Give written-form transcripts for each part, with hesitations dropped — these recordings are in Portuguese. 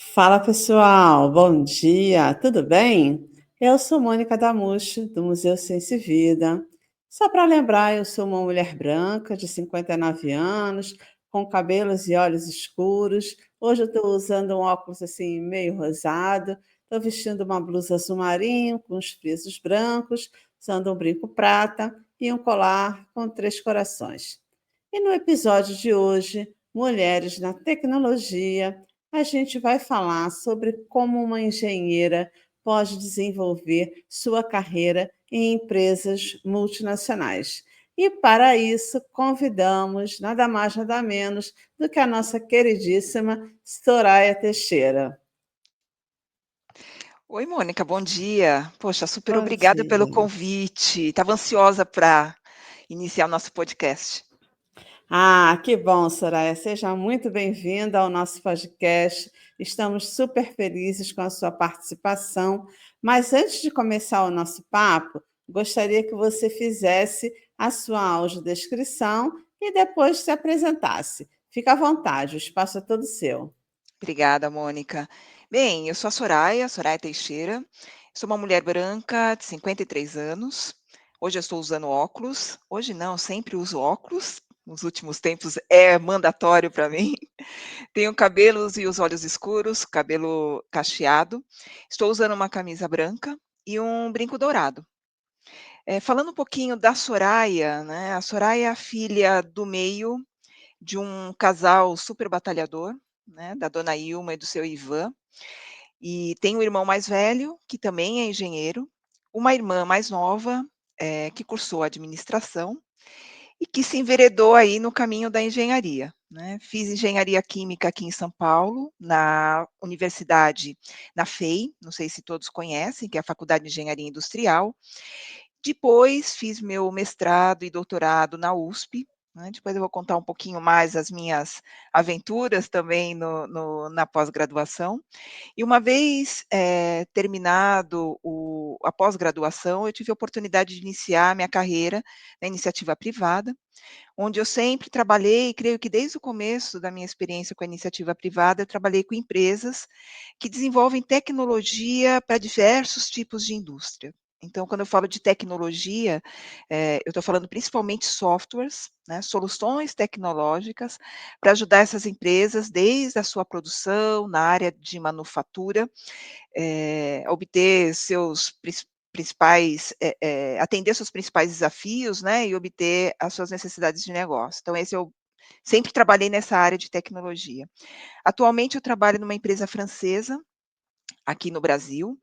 Fala pessoal, bom dia, tudo bem? Eu sou Mônica Damucho, do Museu Ciência e Vida. Só para lembrar, eu sou uma mulher branca de 59 anos, com cabelos e olhos escuros. Hoje eu estou usando um óculos assim meio rosado, estou vestindo uma blusa azul marinho com os frisos brancos, usando um brinco prata e um colar com três corações. E no episódio de hoje, Mulheres na Tecnologia, a gente vai falar sobre como uma engenheira pode desenvolver sua carreira em empresas multinacionais. E para isso, convidamos nada mais, nada menos do que a nossa queridíssima Soraya Teixeira. Oi, Mônica, bom dia. Poxa, super Bom obrigada pelo dia. convite. Estava ansiosa para iniciar o nosso podcast. Ah, que bom, Soraya. Seja muito bem-vinda ao nosso podcast. Estamos super felizes com a sua participação. Mas antes de começar o nosso papo, gostaria que você fizesse a sua audiodescrição e depois se apresentasse. Fica à vontade, o espaço é todo seu. Obrigada, Mônica. Bem, eu sou a Soraya Teixeira. Sou uma mulher branca de 53 anos. Hoje eu estou usando óculos. Hoje não, sempre uso óculos. Nos últimos tempos é mandatório para mim. Tenho cabelos e os olhos escuros, cabelo cacheado. Estou usando uma camisa branca e um brinco dourado. Falando um pouquinho da Soraya, né, a Soraya é a filha do meio de um casal super batalhador, né, da dona Ilma e do seu Ivan, e tem um irmão mais velho, que também é engenheiro, uma irmã mais nova, que cursou administração e que se enveredou aí no caminho da engenharia, né. Fiz engenharia química aqui em São Paulo, na universidade, na FEI, não sei se todos conhecem, que é a Faculdade de Engenharia Industrial. Depois fiz meu mestrado e doutorado na USP, né, depois eu vou contar um pouquinho mais as minhas aventuras também na pós-graduação. E uma vez, terminado a pós-graduação, eu tive a oportunidade de iniciar minha carreira na iniciativa privada, onde eu sempre trabalhei, creio que desde o começo da minha experiência com a iniciativa privada, eu trabalhei com empresas que desenvolvem tecnologia para diversos tipos de indústria. Então, quando eu falo de tecnologia, eu estou falando principalmente softwares, né, soluções tecnológicas para ajudar essas empresas desde a sua produção, na área de manufatura, a obter seus principais, atender seus principais desafios, né, e obter as suas necessidades de negócio. Então esse eu sempre trabalhei nessa área de tecnologia. Atualmente eu trabalho numa empresa francesa, aqui no Brasil,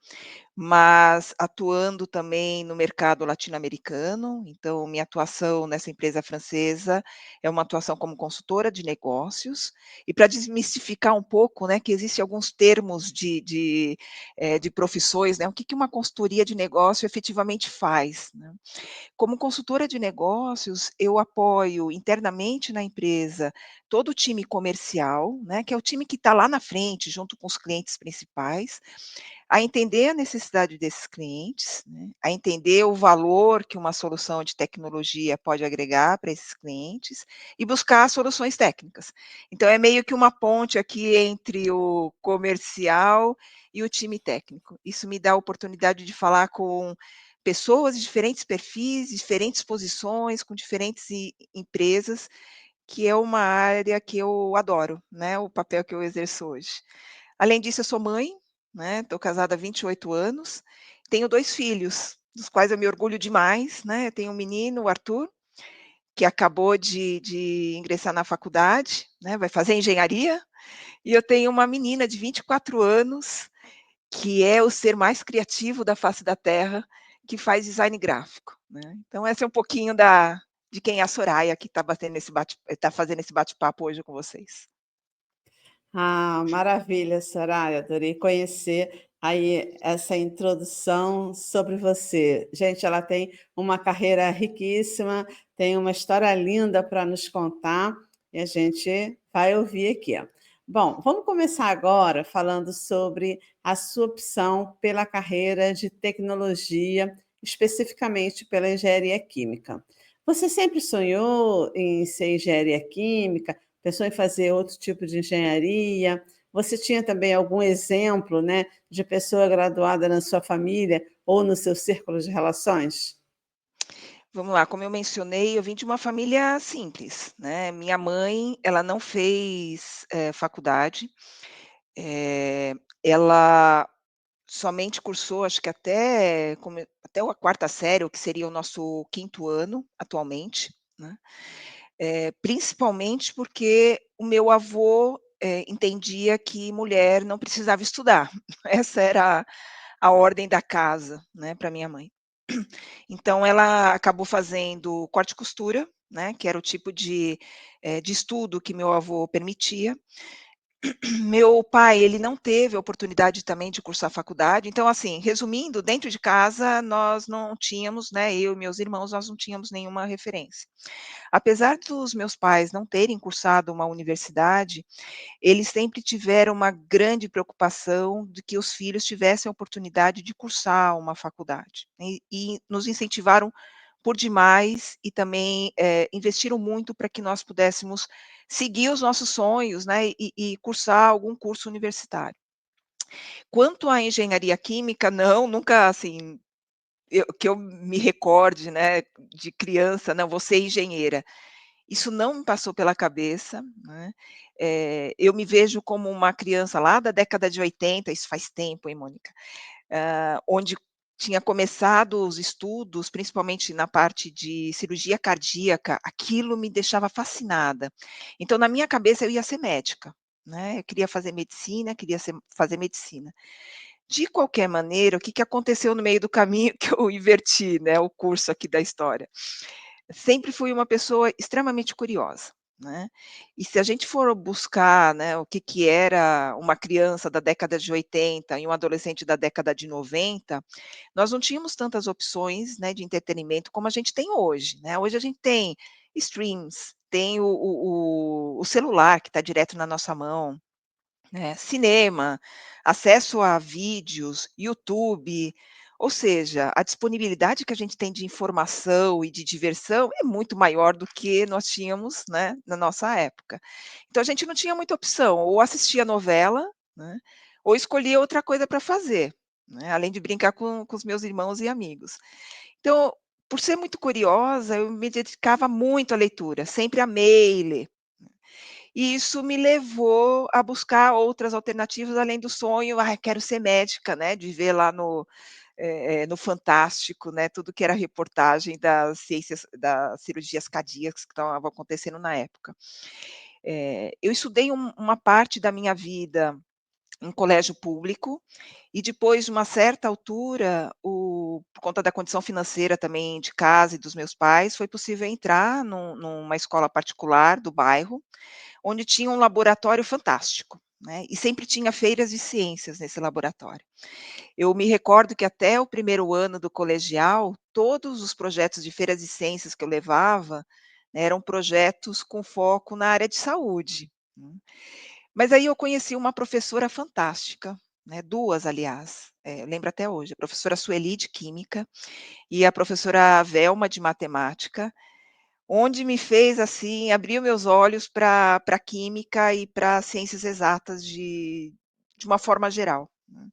mas atuando também no mercado latino-americano, então minha atuação nessa empresa francesa é uma atuação como consultora de negócios, e para desmistificar um pouco, né, que existem alguns termos de profissões, né, o que que uma consultoria de negócio efetivamente faz, né. Como consultora de negócios, eu apoio internamente na empresa todo o time comercial, né, que é o time que está lá na frente, junto com os clientes principais, a entender a necessidade desses clientes, né, a entender o valor que uma solução de tecnologia pode agregar para esses clientes e buscar soluções técnicas. Então, é meio que uma ponte aqui entre o comercial e o time técnico. Isso me dá a oportunidade de falar com pessoas de diferentes perfis, diferentes posições, com diferentes empresas, que é uma área que eu adoro, né, o papel que eu exerço hoje. Além disso, eu sou mãe, né, estou casada há 28 anos, tenho 2 filhos, dos quais eu me orgulho demais, né, eu tenho um menino, o Arthur, que acabou de ingressar na faculdade, né, vai fazer engenharia, e eu tenho uma menina de 24 anos, que é o ser mais criativo da face da terra, que faz design gráfico, né. Então essa é um pouquinho de quem é a Soraya, que está fazendo esse bate-papo hoje com vocês. Ah, maravilha, Soraya. Adorei conhecer aí essa introdução sobre você. Gente, ela tem uma carreira riquíssima, tem uma história linda para nos contar e a gente vai ouvir aqui. Bom, vamos começar agora falando sobre a sua opção pela carreira de tecnologia, especificamente pela engenharia química. Você sempre sonhou em ser engenharia química? Pensou em fazer outro tipo de engenharia? Você tinha também algum exemplo, né, de pessoa graduada na sua família ou no seu círculo de relações? Vamos lá, como eu mencionei, eu vim de uma família simples, né, minha mãe, ela não fez, faculdade, ela somente cursou, acho que até a quarta série, o que seria o nosso quinto ano atualmente, né. Principalmente porque o meu avô, entendia que mulher não precisava estudar. Essa era a ordem da casa, né, para minha mãe. Então ela acabou fazendo corte e costura, né, que era o tipo de estudo que meu avô permitia. Meu pai, ele não teve a oportunidade também de cursar faculdade, então, assim, resumindo, dentro de casa nós não tínhamos, né, eu e meus irmãos, nós não tínhamos nenhuma referência. Apesar dos meus pais não terem cursado uma universidade, eles sempre tiveram uma grande preocupação de que os filhos tivessem a oportunidade de cursar uma faculdade, e nos incentivaram por demais e também, investiram muito para que nós pudéssemos seguir os nossos sonhos, né, e cursar algum curso universitário. Quanto à engenharia química, não, nunca, assim, que eu me recorde, né, de criança: "Não, vou ser engenheira". Isso não me passou pela cabeça, né. Eu me vejo como uma criança lá da década de 80, isso faz tempo, hein, Mônica, onde tinha começado os estudos, principalmente na parte de cirurgia cardíaca, aquilo me deixava fascinada. Então, na minha cabeça, eu ia ser médica, né, eu queria fazer medicina, queria fazer medicina. De qualquer maneira, o que que aconteceu no meio do caminho que eu inverti, né, o curso aqui da história. Sempre fui uma pessoa extremamente curiosa, né. E se a gente for buscar, né, o que que era uma criança da década de 80 e um adolescente da década de 90, nós não tínhamos tantas opções, né, de entretenimento como a gente tem hoje, né. Hoje a gente tem streams, tem o celular que está direto na nossa mão, né, cinema, acesso a vídeos, YouTube, ou seja, a disponibilidade que a gente tem de informação e de diversão é muito maior do que nós tínhamos, né, na nossa época. Então a gente não tinha muita opção, ou assistia novela, né, ou escolhia outra coisa para fazer, né, além de brincar com os meus irmãos e amigos. Então, por ser muito curiosa, eu me dedicava muito à leitura, sempre amei ler. E isso me levou a buscar outras alternativas além do sonho, "Ai, quero ser médica", né, de ver lá no Fantástico, né, tudo que era reportagem das cirurgias cardíacas que estavam acontecendo na época. Eu estudei uma parte da minha vida em colégio público, e depois de uma certa altura, por conta da condição financeira também de casa e dos meus pais, foi possível entrar numa escola particular do bairro, onde tinha um laboratório fantástico, né, e sempre tinha feiras de ciências nesse laboratório. Eu me recordo que até o primeiro ano do colegial, todos os projetos de feiras de ciências que eu levava, né, eram projetos com foco na área de saúde, né. Mas aí eu conheci uma professora fantástica, né, 2 aliás, eu lembro até hoje, a professora Sueli de química e a professora Velma de matemática, onde me fez, assim, abrir meus olhos para química e para ciências exatas de uma forma geral, né.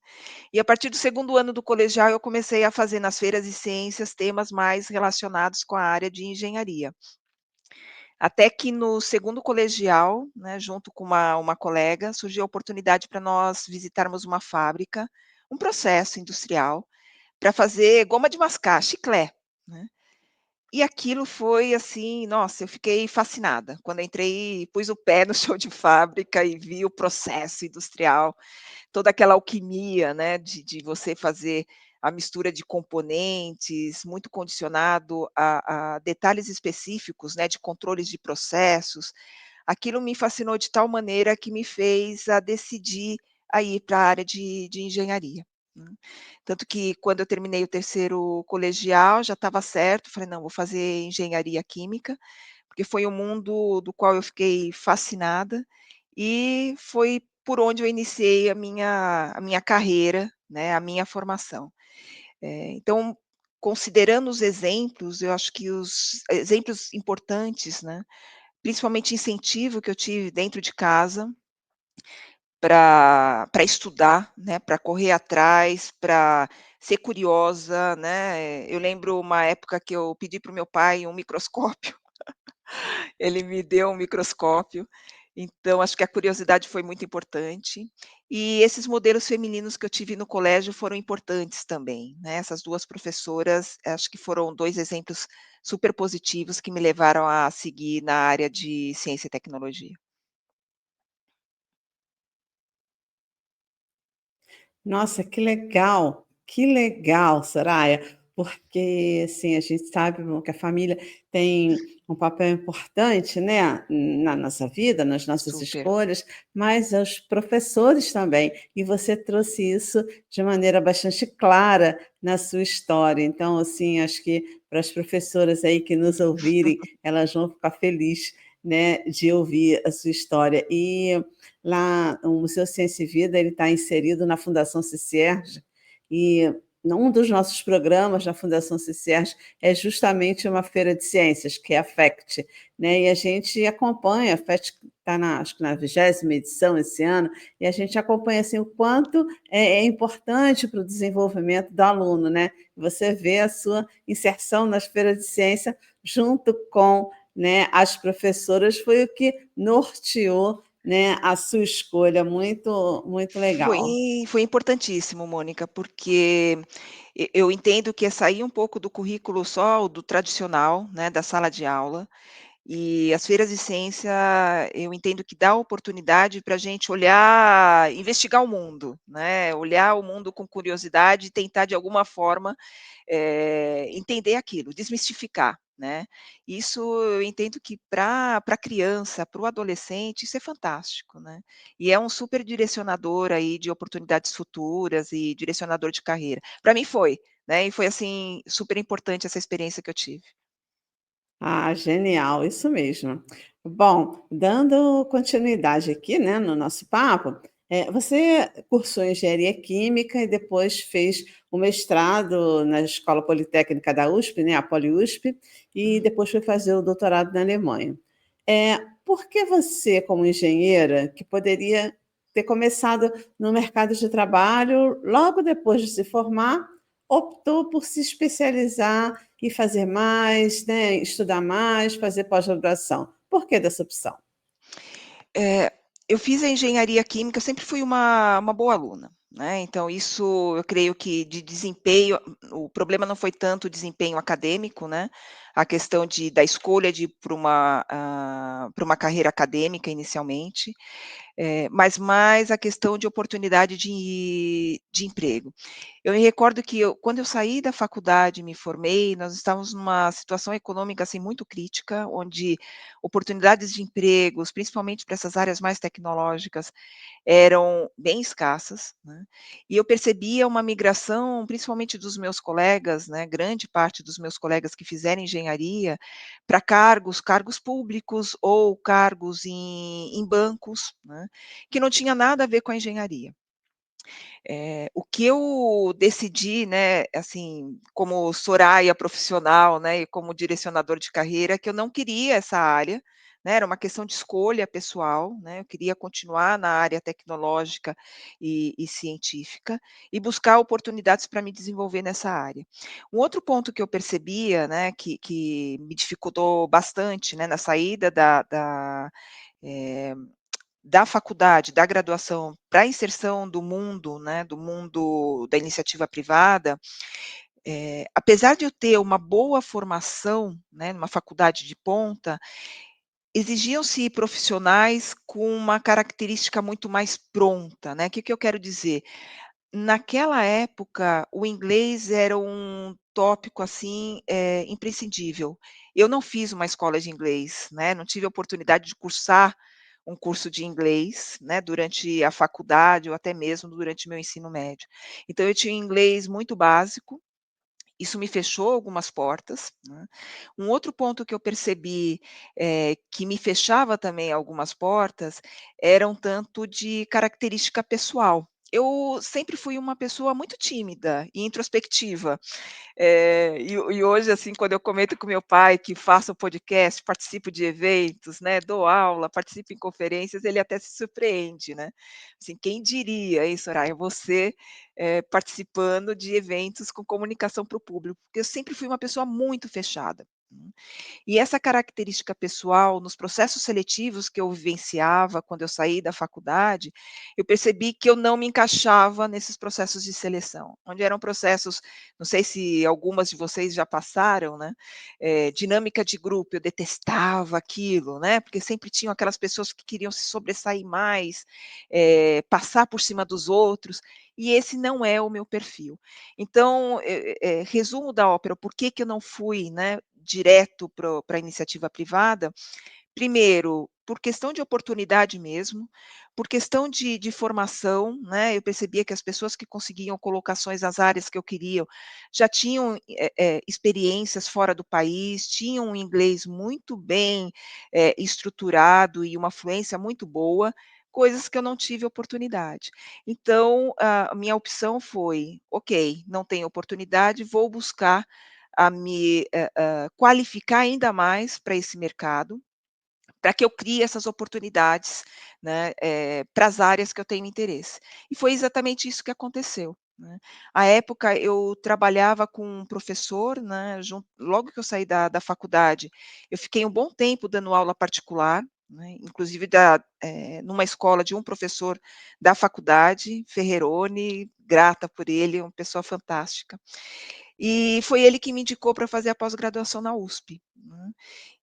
E a partir do segundo ano do colegial, eu comecei a fazer nas feiras de ciências temas mais relacionados com a área de engenharia. Até que no segundo colegial, né, junto com uma colega, surgiu a oportunidade para nós visitarmos uma fábrica, um processo industrial, para fazer goma de mascar, chiclé, né. E aquilo foi assim, nossa, eu fiquei fascinada. Quando entrei, pus o pé no chão de fábrica e vi o processo industrial, toda aquela alquimia, né, de você fazer a mistura de componentes, muito condicionado a detalhes específicos, né, de controles de processos. Aquilo me fascinou de tal maneira que me fez a decidir a ir para a área de engenharia, né. Tanto que quando eu terminei o terceiro colegial, já estava certo, falei: "Não, vou fazer engenharia química", porque foi um mundo do qual eu fiquei fascinada, e foi por onde eu iniciei a minha carreira, né, a minha formação. Então, considerando os exemplos, eu acho que os exemplos importantes, né, principalmente incentivo que eu tive dentro de casa, para estudar, né, para correr atrás, para ser curiosa, né. Eu lembro uma época que eu pedi para o meu pai um microscópio, ele me deu um microscópio, então acho que a curiosidade foi muito importante. E esses modelos femininos que eu tive no colégio foram importantes também, né, essas 2 professoras, acho que foram 2 exemplos super positivos que me levaram a seguir na área de ciência e tecnologia. Nossa, que legal, Soraya, porque, assim, a gente sabe, bom, que a família tem um papel importante, né, na nossa vida, nas nossas Super. escolhas, mas os professores também, e você trouxe isso de maneira bastante clara na sua história. Então, assim, acho que para as professoras aí que nos ouvirem, elas vão ficar felizes, né, de ouvir a sua história. E lá, o Museu Ciência e Vida, ele está inserido na Fundação CICERJ, e um dos nossos programas da Fundação CICERJ é justamente uma feira de ciências, que é a FECT, né? E a gente acompanha, a FECT está acho que na 20ª edição esse ano, e a gente acompanha assim, o quanto é importante para o desenvolvimento do aluno, né? Você vê a sua inserção nas feiras de ciência junto com, né, as professoras, foi o que norteou, né, a sua escolha, muito legal. Foi importantíssimo, Mônica, porque eu entendo que é sair um pouco do currículo só do tradicional, né, da sala de aula, e as feiras de ciência, eu entendo que dá oportunidade para a gente olhar, investigar o mundo, né, olhar o mundo com curiosidade e tentar de alguma forma, entender aquilo, desmistificar, né. Isso eu entendo que para a criança, para o adolescente, isso é fantástico, né. E é um super direcionador aí de oportunidades futuras e direcionador de carreira. Para mim foi, né, e foi, assim, super importante essa experiência que eu tive. Ah, genial, isso mesmo. Bom, dando continuidade aqui, né, no nosso papo, você cursou engenharia química e depois fez o mestrado na Escola Politécnica da USP, né, a PoliUSP, e Uhum. depois foi fazer o doutorado na Alemanha. Por que você, como engenheira, que poderia ter começado no mercado de trabalho logo depois de se formar, optou por se especializar e fazer mais, né, estudar mais, fazer pós-graduação? Por que dessa opção? Eh, eu fiz a engenharia química, eu sempre fui uma boa aluna, né, então isso eu creio que de desempenho, o problema não foi tanto o desempenho acadêmico, né, a questão da escolha de ir para uma carreira acadêmica inicialmente, mas mais a questão de oportunidade de emprego. Eu me recordo que quando eu saí da faculdade, me formei, nós estávamos numa situação econômica, assim, muito crítica, onde oportunidades de empregos, principalmente para essas áreas mais tecnológicas, eram bem escassas, né, e eu percebia uma migração, principalmente dos meus colegas, né, grande parte dos meus colegas que fizeram engenharia, para cargos públicos ou cargos em bancos, né, que não tinha nada a ver com a engenharia. O que eu decidi, né, assim, como Soraya profissional, né, e como direcionador de carreira, que eu não queria essa área, né, era uma questão de escolha pessoal, né, eu queria continuar na área tecnológica e científica, e buscar oportunidades para me desenvolver nessa área. Um outro ponto que eu percebia, né, que me dificultou bastante, né, na saída eh da faculdade, da graduação para a inserção do mundo, né, do mundo da iniciativa privada, apesar de eu ter uma boa formação, né, numa faculdade de ponta, exigiam-se profissionais com uma característica muito mais pronta, né. O que que eu quero dizer? Naquela época, o inglês era um tópico, assim, imprescindível. Eu não fiz uma escola de inglês, né, não tive a oportunidade de cursar um curso de inglês, né, durante a faculdade ou até mesmo durante meu ensino médio. Então eu tinha um inglês muito básico, isso me fechou algumas portas, né. Um outro ponto que eu percebi, que me fechava também algumas portas, era um tanto de característica pessoal. eu sempre fui uma pessoa muito tímida e introspectiva. E hoje, assim, quando eu comento com meu pai que faço podcast, participo de eventos, né, dou aula, participo em conferências, ele até se surpreende, né. Assim, quem diria, hein, Soraya, você, participando de eventos com comunicação para o público, porque eu sempre fui uma pessoa muito fechada. E essa característica pessoal, nos processos seletivos que eu vivenciava quando eu saí da faculdade, eu percebi que eu não me encaixava nesses processos de seleção, onde eram processos, não sei se algumas de vocês já passaram, né, dinâmica de grupo, eu detestava aquilo, né, porque sempre tinham aquelas pessoas que queriam se sobressair mais, passar por cima dos outros, e esse não é o meu perfil. Então, resumo da ópera, por que que eu não fui, né, direto para a iniciativa privada, primeiro, por questão de oportunidade mesmo, por questão de formação, né, eu percebia que as pessoas que conseguiam colocações nas áreas que eu queria, já tinham, experiências fora do país, tinham um inglês muito bem, estruturado e uma fluência muito boa, coisas que eu não tive oportunidade. Então, a minha opção foi: "Ok, não tenho oportunidade, vou buscar a me, qualificar ainda mais para esse mercado, para que eu crie essas oportunidades, né, para as áreas que eu tenho interesse". E foi exatamente isso que aconteceu, né. À época eu trabalhava com um professor, né, logo que eu saí da faculdade, eu fiquei um bom tempo dando aula particular, né, inclusive numa escola de um professor da faculdade, Ferreroni, grata por ele, uma pessoa fantástica. E foi ele que me indicou para fazer a pós-graduação na USP, né.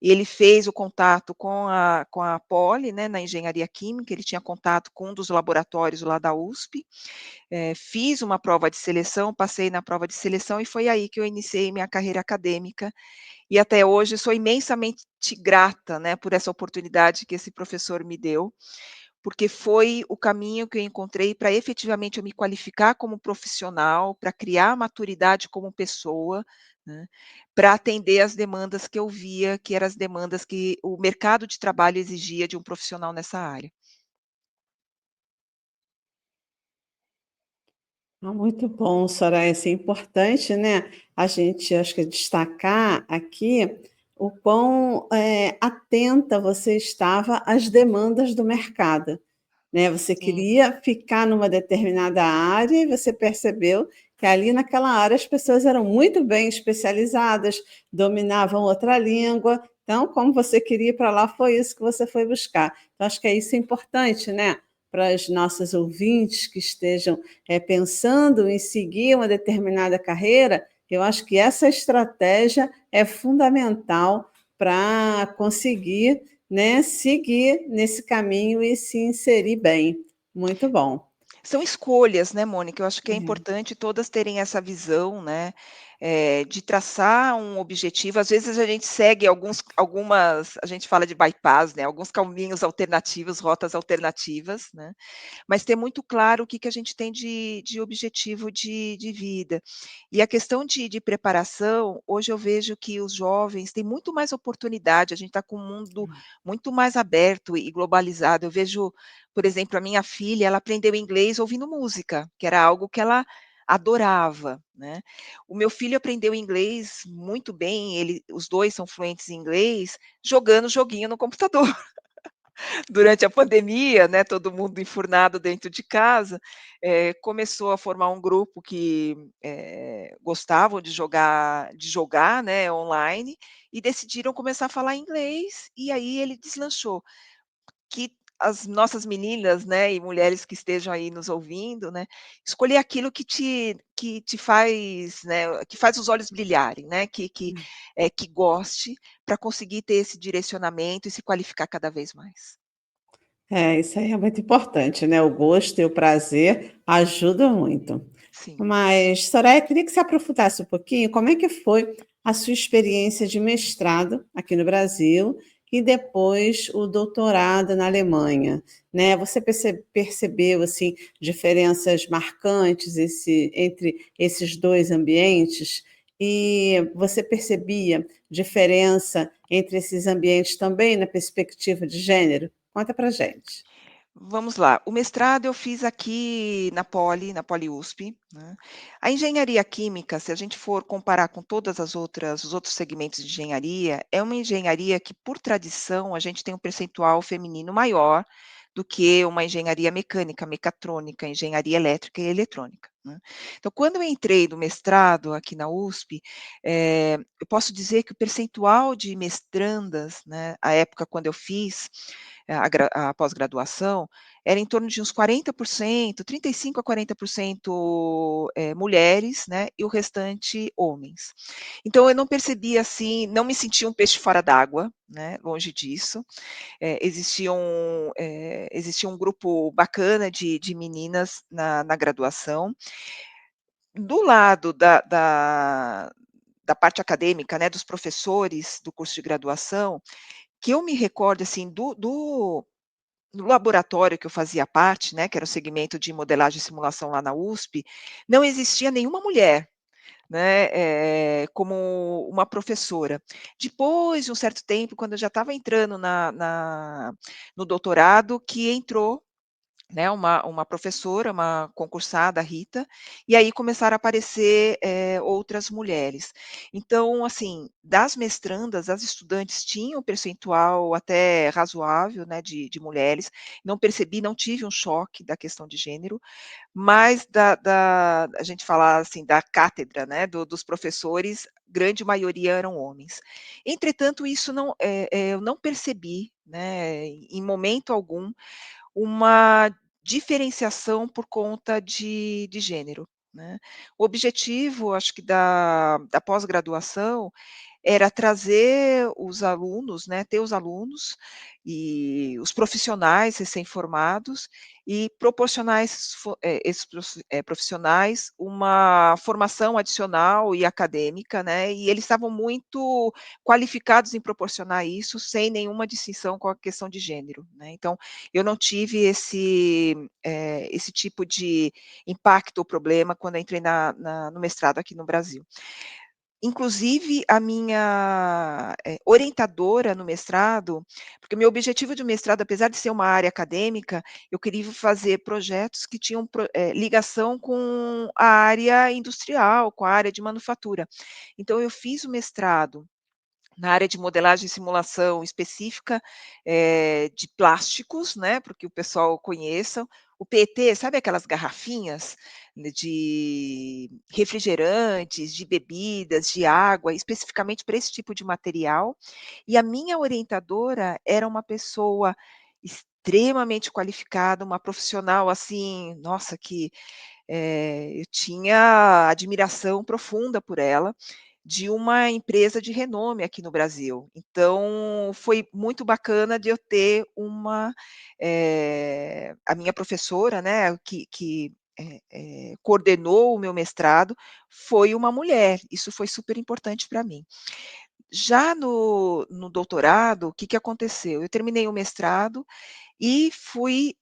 E ele fez o contato com a Poli, né, na engenharia química, ele tinha contato com um dos laboratórios lá da USP, fiz uma prova de seleção, passei na prova de seleção e foi aí que eu iniciei minha carreira acadêmica, e até hoje sou imensamente grata, né, por essa oportunidade que esse professor me deu, porque foi o caminho que eu encontrei para efetivamente eu me qualificar como profissional, para criar maturidade como pessoa, né, para atender as demandas que eu via, que eram as demandas que o mercado de trabalho exigia de um profissional nessa área. Ah, muito bom, Soraya, assim, é importante, né, a gente acho que destacar aqui o quão, atenta você estava às demandas do mercado, né, você Sim. queria ficar numa determinada área e você percebeu que ali naquela área as pessoas eram muito bem especializadas, dominavam outra língua, então como você queria ir para lá, foi isso que você foi buscar. Então acho que é isso importante, né, para as nossas ouvintes que estejam, pensando em seguir uma determinada carreira, eu acho que essa estratégia é fundamental para conseguir, né, seguir nesse caminho e se inserir bem. Muito bom. São escolhas, né, Mônica, eu acho que é É. importante todas terem essa visão, né, de traçar um objetivo. Às vezes a gente segue algumas, a gente fala de bypass, né, alguns caminhos alternativos, rotas alternativas, né, mas ter muito claro o que que a gente tem de objetivo de vida. E a questão de preparação, hoje eu vejo que os jovens têm muito mais oportunidade, a gente está com um mundo muito mais aberto e globalizado. Eu vejo, por exemplo, a minha filha, ela aprendeu inglês ouvindo música, que era algo que ela adorava, né. O meu filho aprendeu inglês muito bem, os 2 são fluentes em inglês, jogando joguinho no computador. Durante a pandemia, né, todo mundo enfurnado dentro de casa, começou a formar um grupo que, gostavam de jogar, né, online, e decidiram começar a falar inglês, e aí ele deslanchou. Que as nossas meninas, né, e mulheres que estejam aí nos ouvindo, né, escolher aquilo que te faz, né, que faz os olhos brilharem, né, que goste, para conseguir ter esse direcionamento e se qualificar cada vez mais. É, isso aí é muito importante, né, o gosto e o prazer ajudam muito. Sim. Mas, Soraya, queria que você aprofundasse um pouquinho como é que foi a sua experiência de mestrado aqui no Brasil e depois o doutorado na Alemanha, né? Você percebeu, assim, diferenças marcantes entre esses 2 ambientes? E você percebia diferença entre esses ambientes também na perspectiva de gênero? Conta pra gente. Vamos lá, o mestrado eu fiz aqui na Poli USP, né. A engenharia química, se a gente for comparar com todas as outras os outros segmentos de engenharia, é uma engenharia que, por tradição, a gente tem um percentual feminino maior do que uma engenharia mecânica, mecatrônica, engenharia elétrica e eletrônica, né. Então, quando eu entrei no mestrado aqui na USP, eu posso dizer que o percentual de mestrandas, né, à época quando eu fiz a pós-graduação, era em torno de uns 40%, 35 a 40%, mulheres, né, e o restante homens. Então eu não percebia, assim, não me sentia um peixe fora d'água, né, longe disso. Existia um grupo bacana de meninas na graduação. Do lado da parte acadêmica, né, dos professores do curso de graduação, que eu me recordo, assim, do no laboratório que eu fazia parte, né, que era o segmento de modelagem e simulação lá na USP, não existia nenhuma mulher, né, como uma professora. Depois de um certo tempo, quando eu já estava entrando no doutorado, que entrou, né, uma professora, uma concursada, a Rita, e aí começaram a aparecer, outras mulheres. Então, assim, das mestrandas, as estudantes tinham um percentual até razoável, né, de mulheres, não percebi, não tive um choque da questão de gênero, mas da a gente falar, assim, da cátedra, né, dos professores, grande maioria eram homens. Entretanto, isso não, eu não percebi, né, em momento algum, uma diferenciação por conta de gênero, né. O objetivo, acho que da pós-graduação, era trazer os alunos, né, ter os alunos e os profissionais recém-formados e proporcionar esses profissionais uma formação adicional e acadêmica, né, e eles estavam muito qualificados em proporcionar isso sem nenhuma distinção com a questão de gênero, né. Então, eu não tive esse tipo de impacto ou problema quando eu entrei no mestrado aqui no Brasil. Inclusive a minha, orientadora no mestrado, porque o meu objetivo de mestrado, apesar de ser uma área acadêmica, eu queria fazer projetos que tinham ligação com a área industrial, com a área de manufatura. Então eu fiz o mestrado na área de modelagem e simulação específica, de plásticos, né, para que o pessoal conheça. O PET, sabe aquelas garrafinhas, né, de refrigerantes, de bebidas, de água, especificamente para esse tipo de material. E a minha orientadora era uma pessoa extremamente qualificada, uma profissional, assim, nossa, que, eu tinha admiração profunda por ela, de uma empresa de renome aqui no Brasil. Então, foi muito bacana de eu ter a minha professora, né, que coordenou o meu mestrado, foi uma mulher, isso foi super importante para mim. Já no doutorado, o que que aconteceu? Eu terminei o mestrado e fui,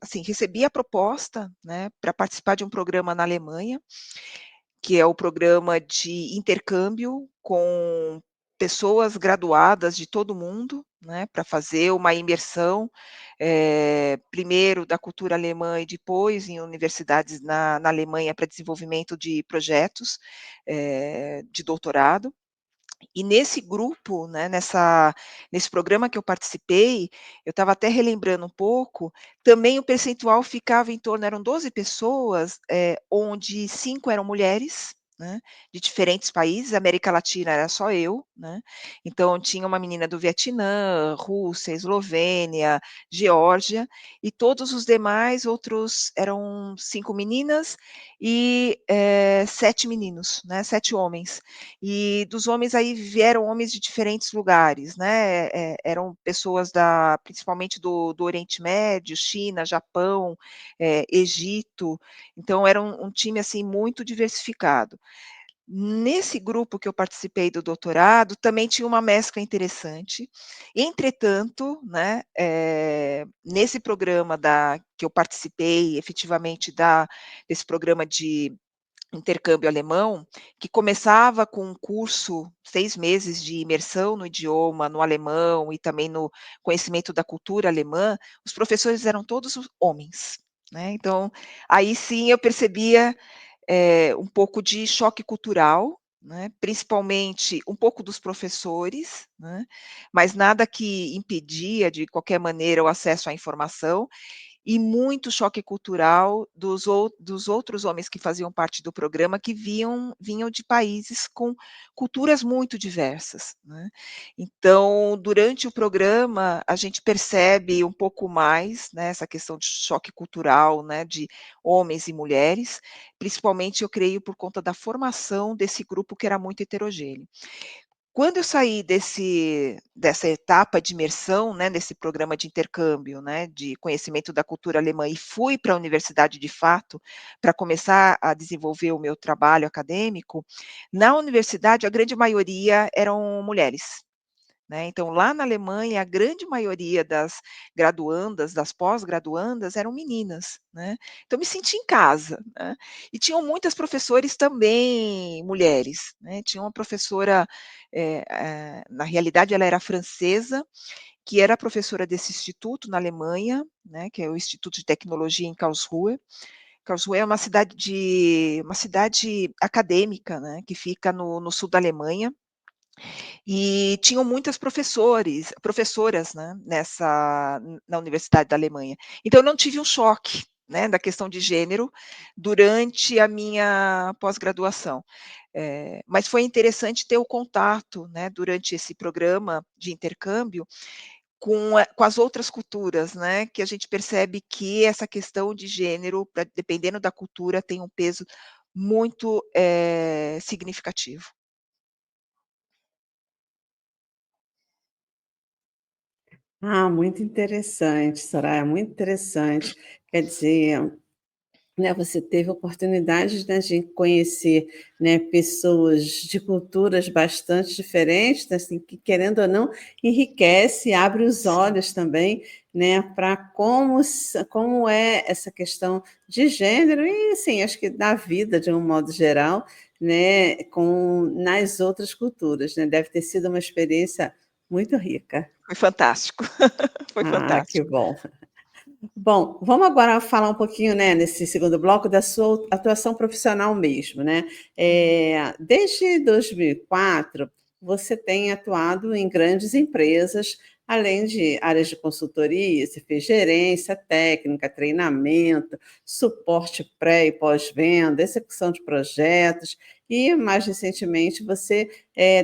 assim, recebi a proposta, né, para participar de um programa na Alemanha, que é o programa de intercâmbio com pessoas graduadas de todo mundo, né, para fazer uma imersão, primeiro da cultura alemã e depois em universidades na Alemanha para desenvolvimento de projetos, de doutorado. E nesse grupo, né, nesse programa que eu participei, eu estava até relembrando um pouco, também o percentual ficava em torno eram 12 pessoas, onde 5 eram mulheres, né, de diferentes países, América Latina era só eu, né, então tinha uma menina do Vietnã, Rússia, Eslovênia, Geórgia, e todos os demais outros eram 5 meninas e, 7 meninos, né, 7 homens. E dos homens aí vieram homens de diferentes lugares, né, eram pessoas principalmente do Oriente Médio, China, Japão, Egito, então era um time, assim, muito diversificado. Nesse grupo que eu participei do doutorado, também tinha uma mescla interessante, entretanto, né, nesse programa que eu participei efetivamente desse programa intercâmbio alemão, que começava com um curso, 6 meses de imersão no idioma, no alemão e também no conhecimento da cultura alemã, os professores eram todos os homens, né, então, aí sim eu percebia, um pouco de choque cultural, né, principalmente um pouco dos professores, né, mas nada que impedia de qualquer maneira o acesso à informação, e muito choque cultural dos outros homens que faziam parte do programa, que vinham de países com culturas muito diversas, né. Então, durante o programa, a gente percebe um pouco mais, né, essa questão de choque cultural, né, de homens e mulheres, principalmente eu creio por conta da formação desse grupo que era muito heterogêneo. Quando eu saí dessa etapa de imersão, né, nesse programa de intercâmbio, né, de conhecimento da cultura alemã e fui para a universidade de fato, para começar a desenvolver o meu trabalho acadêmico, na universidade a grande maioria eram mulheres. Né, então lá na Alemanha, a grande maioria das graduandas, das pós-graduandas eram meninas, né. Então me senti em casa, né. E tinham muitas professores também mulheres, né, tinha uma professora, na realidade ela era francesa, que era professora desse instituto na Alemanha, né, que é o Instituto de Tecnologia em Karlsruhe. Karlsruhe é uma cidade acadêmica, né, que fica no sul da Alemanha, e tinham muitas professoras, né, na Universidade da Alemanha. Então eu não tive um choque, né, da questão de gênero durante a minha pós-graduação. Mas foi interessante ter o contato, né, durante esse programa de intercâmbio com as outras culturas, né, que a gente percebe que essa questão de gênero, dependendo da cultura, tem um peso muito, significativo. Ah, muito interessante, Soraya, muito interessante. Quer dizer, né, você teve oportunidade, né, de conhecer, né, pessoas de culturas bastante diferentes, né, assim, que querendo ou não, enriquece, abre os Sim. olhos também, né, para como é essa questão de gênero e, assim, acho que da vida de um modo geral, né, nas outras culturas, né, deve ter sido uma experiência muito rica. Foi fantástico, foi Ah, que fantástico. bom. Bom, vamos agora falar um pouquinho, né, nesse segundo bloco, da sua atuação profissional mesmo, né. Uhum. Desde 2004, você tem atuado em grandes empresas, além de áreas de consultoria, você fez gerência técnica, treinamento, suporte pré e pós-venda, execução de projetos e, mais recentemente, você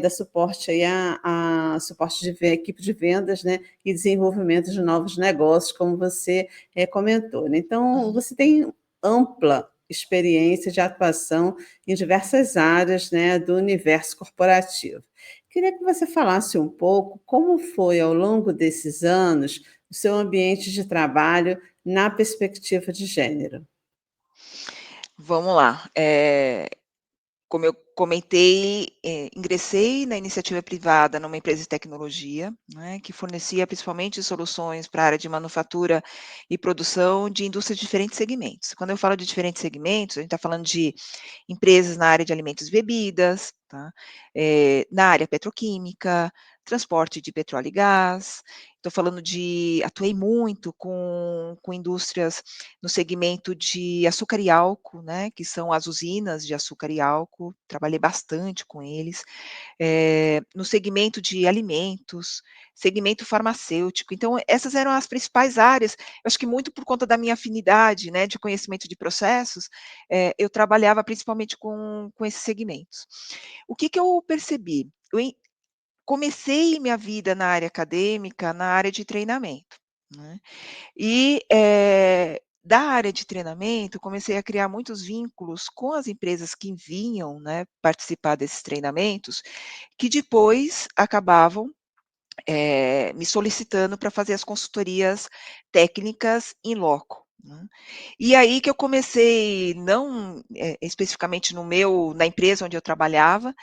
dá suporte aí a suporte de equipe de vendas, né, e desenvolvimento de novos negócios, como você comentou, né. Então, Uhum. você tem ampla experiência de atuação em diversas áreas, né, do universo corporativo. Queria que você falasse um pouco como foi, ao longo desses anos, o seu ambiente de trabalho na perspectiva de gênero. Vamos lá, como eu comentei, ingressei na iniciativa privada numa empresa de tecnologia, né, que fornecia principalmente soluções para a área de manufatura e produção de indústrias de diferentes segmentos. Quando eu falo de diferentes segmentos, a gente está falando de empresas na área de alimentos e bebidas, tá, na área petroquímica, transporte de petróleo e gás. Estou falando de atuei muito com indústrias no segmento de açúcar e álcool, né, que são as usinas de açúcar e álcool, trabalhei bastante com eles. No segmento de alimentos, segmento farmacêutico, então essas eram as principais áreas, eu acho que muito por conta da minha afinidade, né, de conhecimento de processos, eu trabalhava principalmente com esses segmentos. O que que eu percebi? Comecei minha vida na área acadêmica, na área de treinamento, né, e, da área de treinamento, comecei a criar muitos vínculos com as empresas que vinham, né, participar desses treinamentos, que depois acabavam, me solicitando para fazer as consultorias técnicas in loco, né. E aí que eu comecei, não, especificamente na empresa onde eu trabalhava,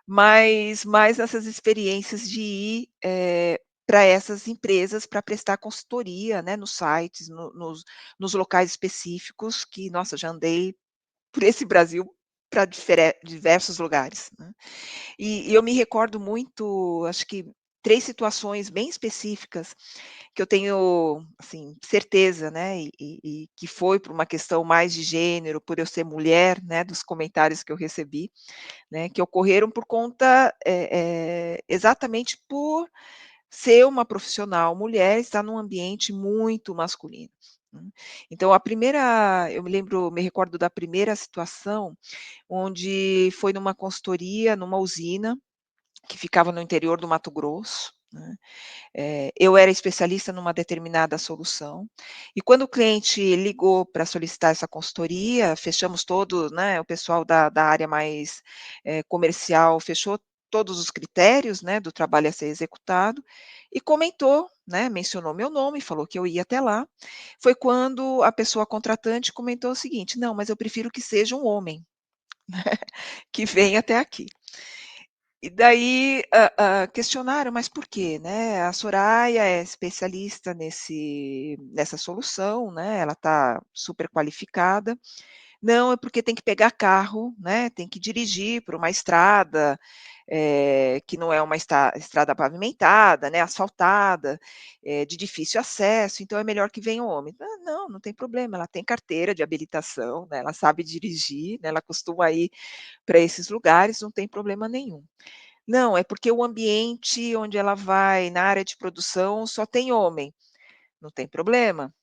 mas mais essas experiências de ir, para essas empresas para prestar consultoria, né, nos sites, nos locais específicos que, nossa, já andei por esse Brasil para diversos lugares, né. E eu me recordo muito, acho que 3 situações bem específicas que eu tenho, assim, certeza, né, e que foi por uma questão mais de gênero, por eu ser mulher, né, dos comentários que eu recebi, né, que ocorreram por conta, exatamente por ser uma profissional mulher, estar num ambiente muito masculino, né. Então a primeira eu me recordo da primeira situação, onde foi numa consultoria, numa usina, que ficava no interior do Mato Grosso, né. Eu era especialista numa determinada solução, e quando o cliente ligou para solicitar essa consultoria, fechamos todo, né, o pessoal da área mais, comercial fechou todos os critérios, né, do trabalho a ser executado, e comentou, né, mencionou meu nome, falou que eu ia até lá. Foi quando a pessoa contratante comentou o seguinte: "Não, mas eu prefiro que seja um homem, que venha até aqui". E daí, questionaram: "Mas por quê?", né, a Soraya é especialista nessa solução, né, ela está super qualificada. "Não, é porque tem que pegar carro, né, tem que dirigir por uma estrada, que não é uma estrada pavimentada, né, asfaltada, de difícil acesso, então é melhor que venha um homem". "Ah, não, não tem problema, ela tem carteira de habilitação, né, ela sabe dirigir, né, ela costuma ir para esses lugares, não tem problema nenhum". Não, é porque o ambiente onde ela vai, na área de produção, só tem homem. Não tem problema,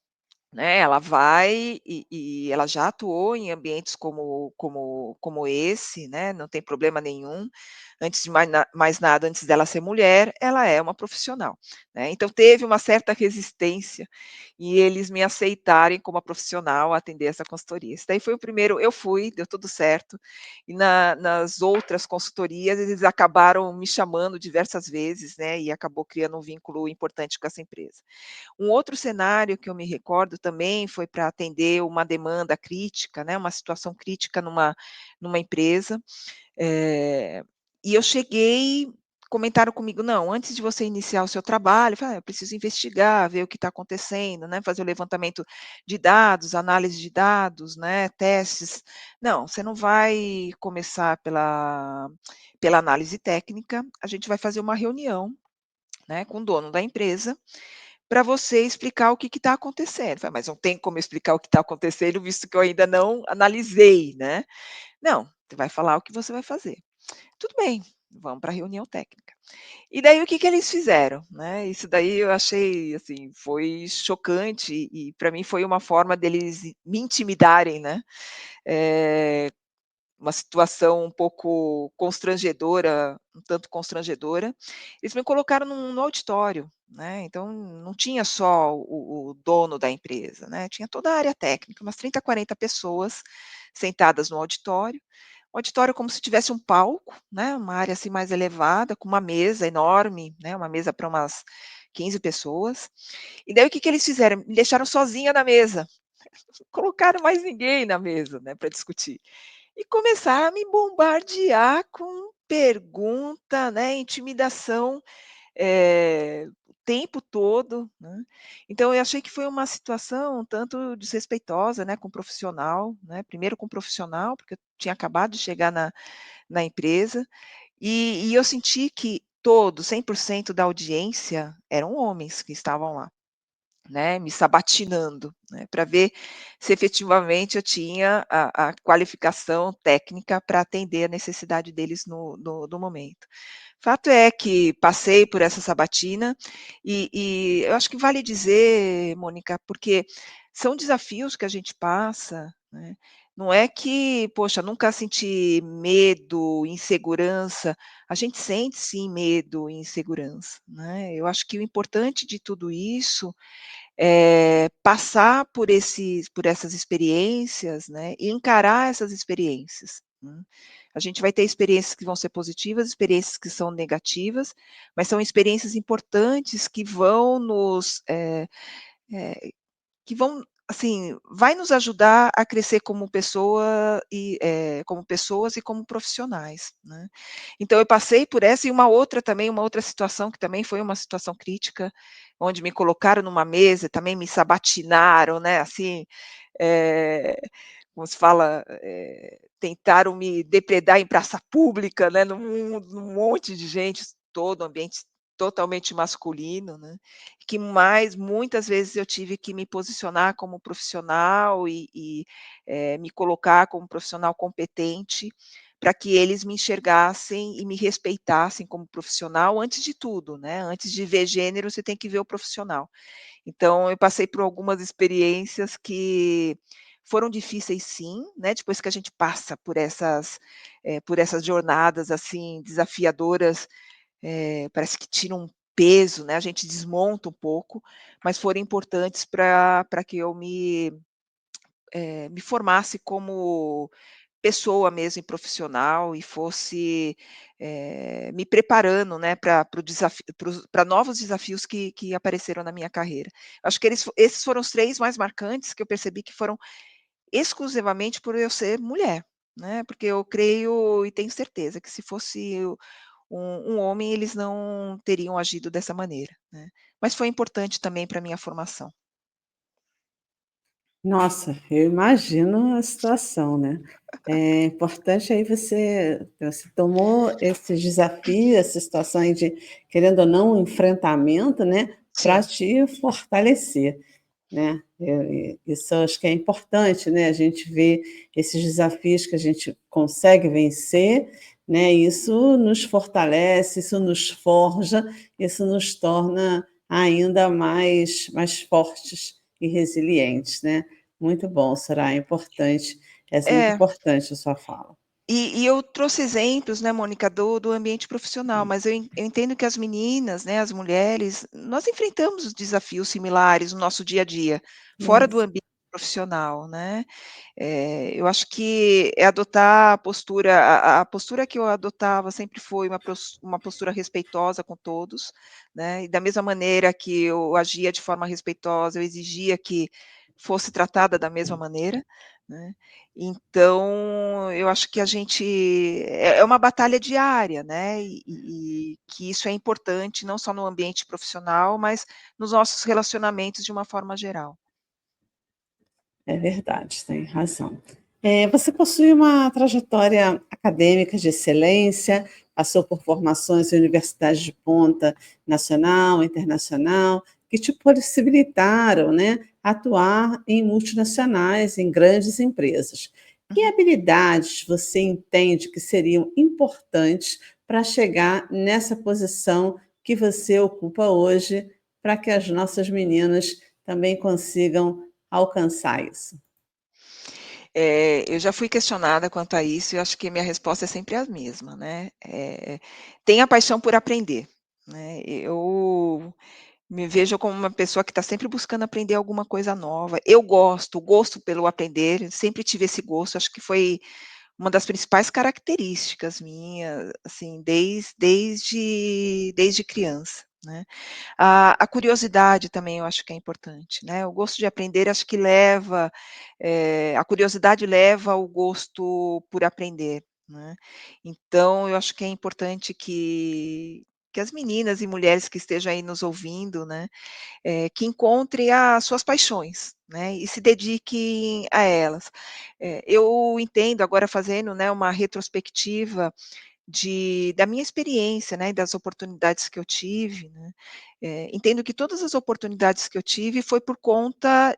né, ela vai e ela já atuou em ambientes como esse, né, não tem problema nenhum. Antes de mais nada, antes dela ser mulher, ela é uma profissional, né. Então teve uma certa resistência e eles me aceitarem como a profissional a atender essa consultoria. Esse daí foi o primeiro, eu fui, deu tudo certo, e nas outras consultorias eles acabaram me chamando diversas vezes, né, e acabou criando um vínculo importante com essa empresa. Um outro cenário que eu me recordo também foi para atender uma demanda crítica, né, uma situação crítica numa empresa, eh, e eu cheguei, comentaram comigo: "Não, antes de você iniciar o seu trabalho", eu falei: "Ah, eu preciso investigar, ver o que está acontecendo, né, fazer o levantamento de dados, análise de dados, né, testes. Não, você não vai começar pela análise técnica, a gente vai fazer uma reunião, né, com o dono da empresa, para você explicar o que está acontecendo". Eu falei: "Mas não tem como eu explicar o que está acontecendo, visto que eu ainda não analisei, né". "Não, você vai falar o que você vai fazer". "Tudo bem, vamos para a reunião técnica". E daí o que que eles fizeram, né, isso daí eu achei, assim, foi chocante e para mim foi uma forma deles me intimidarem, né, eh, uma situação um pouco constrangedora, um tanto constrangedora. Eles me colocaram no auditório, né, então não tinha só o dono da empresa, né, tinha toda a área técnica, umas 30, 40 pessoas sentadas no auditório. O auditório como se tivesse um palco, né, uma área, assim, mais elevada, com uma mesa enorme, né, uma mesa para umas 15 pessoas. E daí o que que eles fizeram? Me deixaram sozinha na mesa, colocaram mais ninguém na mesa, né, para discutir. E começaram a me bombardear com pergunta, né, intimidação, o tempo todo, né. Então eu achei que foi uma situação um tanto desrespeitosa, né, com o profissional, né, primeiro com o profissional, porque eu tinha acabado de chegar na empresa, e eu senti que todos, 100% da audiência eram homens que estavam lá, né, me sabatinando, né, para ver se efetivamente eu tinha a qualificação técnica para atender a necessidade deles no momento. Fato é que passei por essa sabatina e eu acho que vale dizer, Mônica, porque são desafios que a gente passa, né, não é que, poxa, nunca senti medo, insegurança, a gente sente sim medo e insegurança, né. Eu acho que o importante de tudo isso passar por essas experiências, né, e encarar essas experiências, né. A gente vai ter experiências que vão ser positivas, experiências que são negativas, mas são experiências importantes que vão eh, que vão, assim, vai nos ajudar a crescer como pessoa e, como pessoas e como profissionais, né. Então eu passei por essa e uma outra também, uma outra situação que também foi uma situação crítica, onde me colocaram numa mesa, também me sabatinaram, né, assim, eh, como se fala, tentaram me depredar em praça pública, né, num monte de gente, todo ambiente totalmente masculino, né, que muitas vezes eu tive que me posicionar como profissional e me colocar como profissional competente, para que eles me enxergassem e me respeitassem como profissional antes de tudo, né, antes de ver gênero, você tem que ver o profissional. Então eu passei por algumas experiências que foram difíceis sim, né, depois que a gente passa por essas jornadas, assim, desafiadoras, parece que tira um peso, né, a gente desmonta um pouco, mas foram importantes para que eu me formasse como pessoa mesmo e profissional e fosse, me preparando, né, para novos desafios que apareceram na minha carreira. Acho que esses foram os 3 mais marcantes que eu percebi que foram exclusivamente por eu ser mulher, né, porque eu creio e tenho certeza que se fosse um homem, eles não teriam agido dessa maneira, né. Mas foi importante também para minha formação. Nossa, eu imagino a situação, né. É importante aí você tomou esse desafio, essa situação aí de, querendo ou não, um enfrentamento, né, para Sim. te fortalecer, né. Isso eu acho que é importante, né, a gente ver esses desafios que a gente consegue vencer, né, isso nos fortalece, isso nos forja, isso nos torna ainda mais fortes e resilientes, né. Muito bom, Soraya, importante, essa é muito É. importante a sua fala. E eu trouxe exemplos, né, Mônica, do ambiente profissional, mas eu entendo que as meninas, né, as mulheres, nós enfrentamos desafios similares no nosso dia a dia, fora do Isso, ambiente profissional, né. Eu acho que é adotar a postura a postura que eu adotava sempre foi uma postura respeitosa com todos, né, e da mesma maneira que eu agia de forma respeitosa, eu exigia que fosse tratada da mesma maneira, né. Então, eu acho que a gente é uma batalha diária, né, e que isso é importante não só no ambiente profissional, mas nos nossos relacionamentos de uma forma geral. é verdade, tem razão. Você possui uma trajetória acadêmica de excelência, passou por formações em universidades de ponta nacional, internacional, que te possibilitaram, né, atuar em multinacionais, em grandes empresas. Que Uhum. habilidades você entende que seriam importantes para chegar nessa posição que você ocupa hoje, para que as nossas meninas também consigam alcançar isso? Eu já fui questionada quanto a isso e eu acho que minha resposta é sempre a mesma, né, tenha paixão por aprender, né. Eu me vejo como uma pessoa que está sempre buscando aprender alguma coisa nova. Eu gosto, o gosto pelo aprender, sempre tive esse gosto, acho que foi uma das principais características minha, assim, desde criança, né. A curiosidade também eu acho que é importante, né, o gosto de aprender acho que a curiosidade leva ao gosto por aprender, né. Então eu acho que é importante que as meninas e mulheres que estejam aí nos ouvindo, né, que encontre as suas paixões, né, e se dediquem a elas. Eu entendo agora fazendo, né, uma retrospectiva da minha experiência, né, e das oportunidades que eu tive, né, entendo que todas as oportunidades que eu tive foi por conta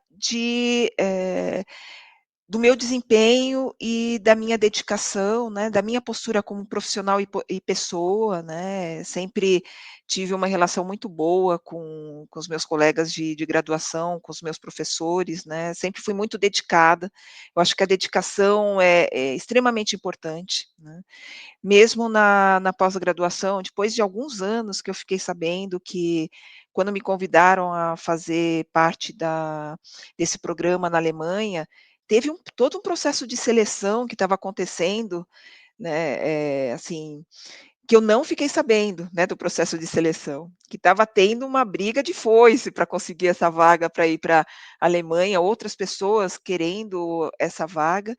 do meu desempenho e da minha dedicação, né, da minha postura como profissional e pessoa, né, sempre tive uma relação muito boa com os meus colegas de graduação, com os meus professores, né, sempre fui muito dedicada. Eu acho que a dedicação é extremamente importante, né. Mesmo na pós-graduação, depois de alguns anos que eu fiquei sabendo que quando me convidaram a fazer parte desse programa na Alemanha, teve todo um processo de seleção que estava acontecendo, né, assim, que eu não fiquei sabendo, né, do processo de seleção, que estava tendo uma briga de foice para conseguir essa vaga para ir pra Alemanha, outras pessoas querendo essa vaga,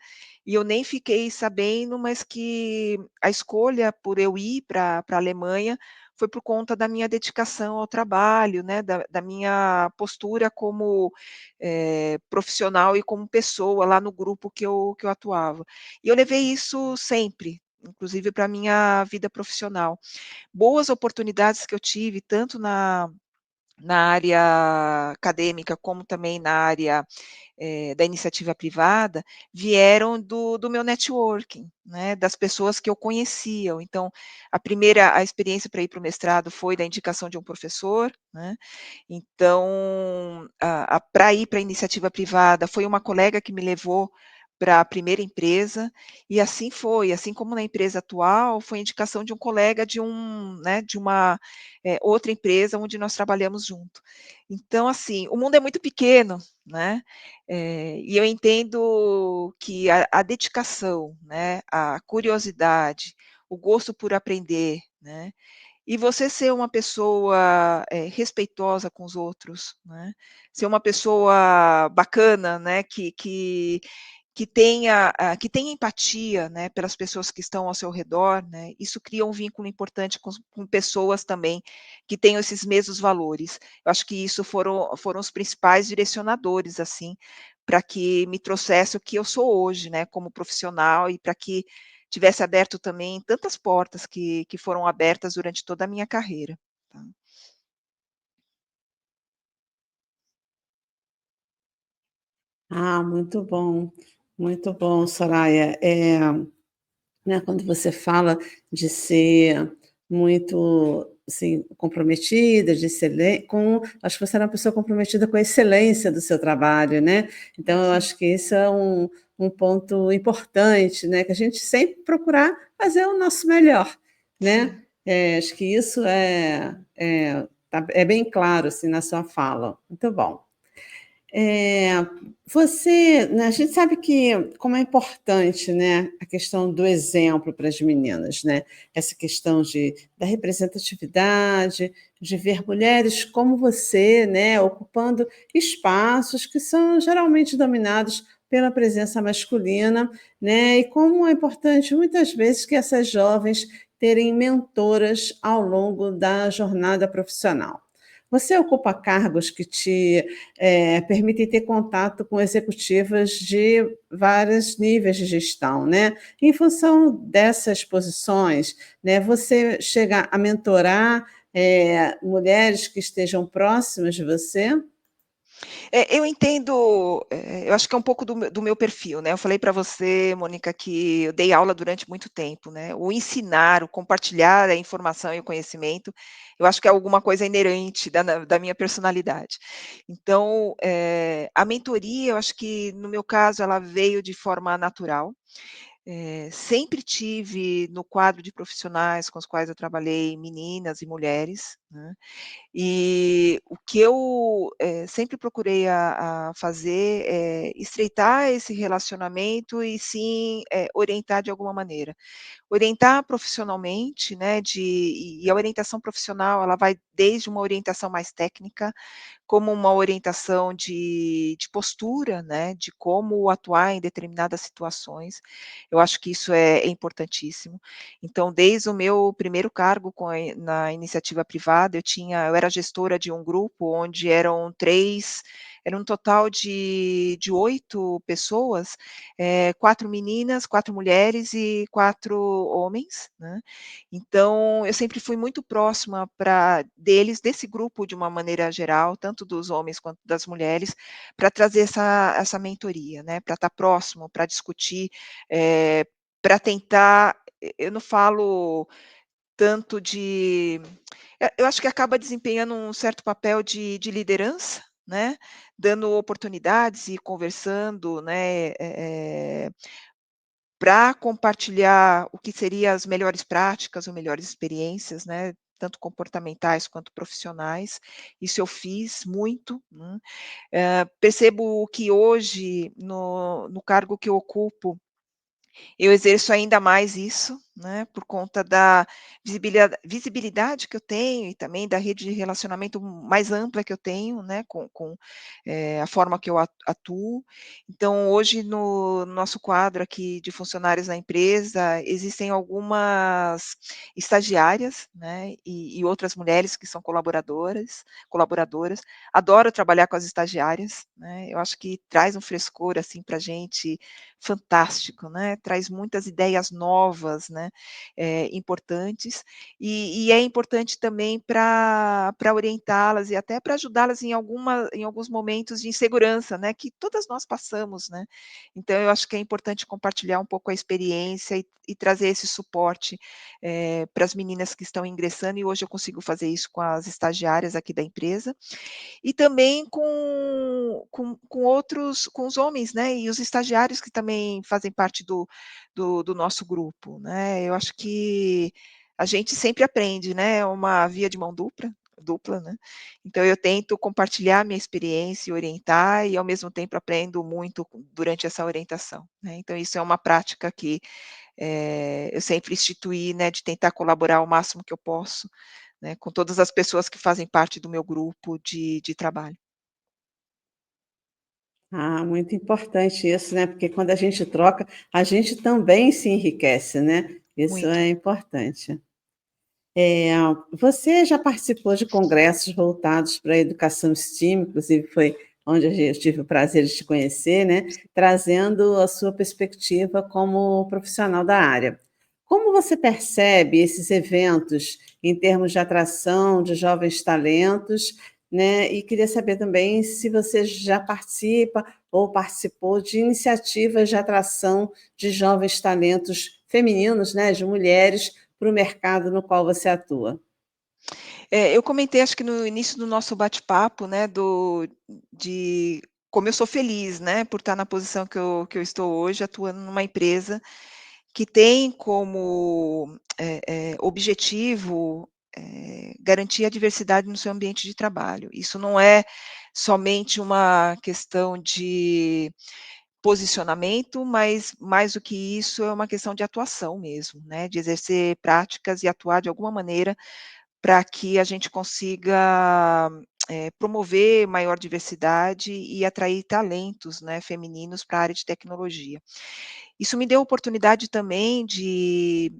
e eu nem fiquei sabendo, mas que a escolha por eu ir para a Alemanha foi por conta da minha dedicação ao trabalho, né, da minha postura como, profissional e como pessoa lá no grupo que eu atuava. E eu levei isso sempre, inclusive para a minha vida profissional. Boas oportunidades que eu tive, tanto na área acadêmica, como também na área, da iniciativa privada, vieram do meu networking, né, das pessoas que eu conhecia. Então, a experiência para ir para o mestrado foi da indicação de um professor, né, então, para ir para a iniciativa privada, foi uma colega que me levou para a primeira empresa, e assim foi, assim como na empresa atual, foi indicação de um colega de uma, outra empresa onde nós trabalhamos junto. Então, assim, o mundo é muito pequeno, né, e eu entendo que a dedicação, né, a curiosidade, o gosto por aprender, né, e você ser uma pessoa, respeitosa com os outros, né, ser uma pessoa bacana, né, que tenha empatia, né, pelas pessoas que estão ao seu redor, né, isso cria um vínculo importante com pessoas também que tenham esses mesmos valores. Eu acho que isso foram os principais direcionadores, assim, para que me trouxesse o que eu sou hoje, né, como profissional e para que tivesse aberto também tantas portas que foram abertas durante toda a minha carreira, tá. Ah, muito bom, Soraya. Né, quando você fala de ser muito, assim, comprometida, de excelen com acho que você era uma pessoa comprometida com a excelência do seu trabalho, né. Então eu Sim, acho que isso é um ponto importante, né, que a gente sempre procurar fazer o nosso melhor, né. sim. Acho que isso é bem claro, assim, na sua fala. Muito bom. Eh, você, né, a gente sabe que como é importante, né, a questão do exemplo para as meninas, né, essa questão da representatividade, de ver mulheres como você, né, ocupando espaços que são geralmente dominados pela presença masculina, né, e como é importante muitas vezes que essas jovens terem mentoras ao longo da jornada profissional. Você ocupa cargos que te permitem ter contato com executivas de vários níveis de gestão, né. Em função dessas posições, né, você chega a mentorar, mulheres que estejam próximas de você? Eu entendo, eu acho que é um pouco do meu perfil, né. Eu falei para você, Mônica, que eu dei aula durante muito tempo, né. O ensinar, o compartilhar a informação e o conhecimento, eu acho que é alguma coisa inerente da minha personalidade. Então, a mentoria, eu acho que no meu caso ela veio de forma natural. Sempre tive no quadro de profissionais com os quais eu trabalhei meninas e mulheres, né. E o que eu, sempre procurei a fazer é estreitar esse relacionamento e sim, orientar de alguma maneira. Orientar profissionalmente, né, e a orientação profissional, ela vai desde uma orientação mais técnica, como uma orientação de postura, né, de como atuar em determinadas situações. Eu acho que isso é importantíssimo. Então, desde o meu primeiro cargo na iniciativa privada, eu era gestora de um grupo onde era um total de 8 pessoas, 4 meninas, 4 mulheres e 4 homens, né. Então, eu sempre fui muito próxima desse grupo de uma maneira geral, tanto dos homens quanto das mulheres, para trazer essa mentoria, né, para estar próximo, para discutir, para tentar eu não falo tanto eu acho que acaba desempenhando um certo papel de liderança, né, dando oportunidades e conversando, né, para compartilhar o que seria as melhores práticas ou melhores experiências, né, tanto comportamentais quanto profissionais. Isso eu fiz muito, né. Percebo que hoje, no cargo que eu ocupo, eu exerço ainda mais isso, né, por conta da visibilidade que eu tenho e também da rede de relacionamento mais ampla que eu tenho, né, com a forma que eu atuo. Então hoje no nosso quadro aqui de funcionários na empresa, existem algumas estagiárias, né, e outras mulheres que são colaboradoras. Adoro trabalhar com as estagiárias, né, eu acho que traz um frescor, assim, para a gente fantástico, né, traz muitas ideias novas, né, importantes, e é importante também para orientá-las e até para ajudá-las em alguns momentos de insegurança, né, que todas nós passamos, né. Então eu acho que é importante compartilhar um pouco a experiência e trazer esse suporte, para as meninas que estão ingressando e hoje eu consigo fazer isso com as estagiárias aqui da empresa, e também com outros com os homens, né, e os estagiários que também fazem parte do nosso grupo, né. Eu acho que a gente sempre aprende, né, é uma via de mão dupla, né. Então eu tento compartilhar minha experiência e orientar e ao mesmo tempo aprendo muito durante essa orientação, né. Então isso é uma prática que, eu sempre instituí, né, de tentar colaborar o máximo que eu posso, né, com todas as pessoas que fazem parte do meu grupo de trabalho. Ah, muito importante isso, né, porque quando a gente troca, a gente também se enriquece, né, isso Muito. é importante. Eh, Você já participou de congressos voltados para a educação STEAM, inclusive foi onde eu tive o prazer de te conhecer, né, trazendo a sua perspectiva como profissional da área. Como você percebe esses eventos em termos de atração de jovens talentos, né, e queria saber também se você já participa ou participou de iniciativas de atração de jovens talentos femininos, né, de mulheres, para o mercado no qual você atua. Eu comentei acho que no início do nosso bate-papo, né, de como eu sou feliz, né, por estar na posição que eu estou hoje, atuando numa empresa que tem como, objetivo, garantir a diversidade no seu ambiente de trabalho. Isso não é somente uma questão de posicionamento, mas mais do que isso, é uma questão de atuação mesmo, né, de exercer práticas e atuar de alguma maneira para que a gente consiga, promover maior diversidade e atrair talentos, né, femininos para a área de tecnologia. Isso me deu a oportunidade também de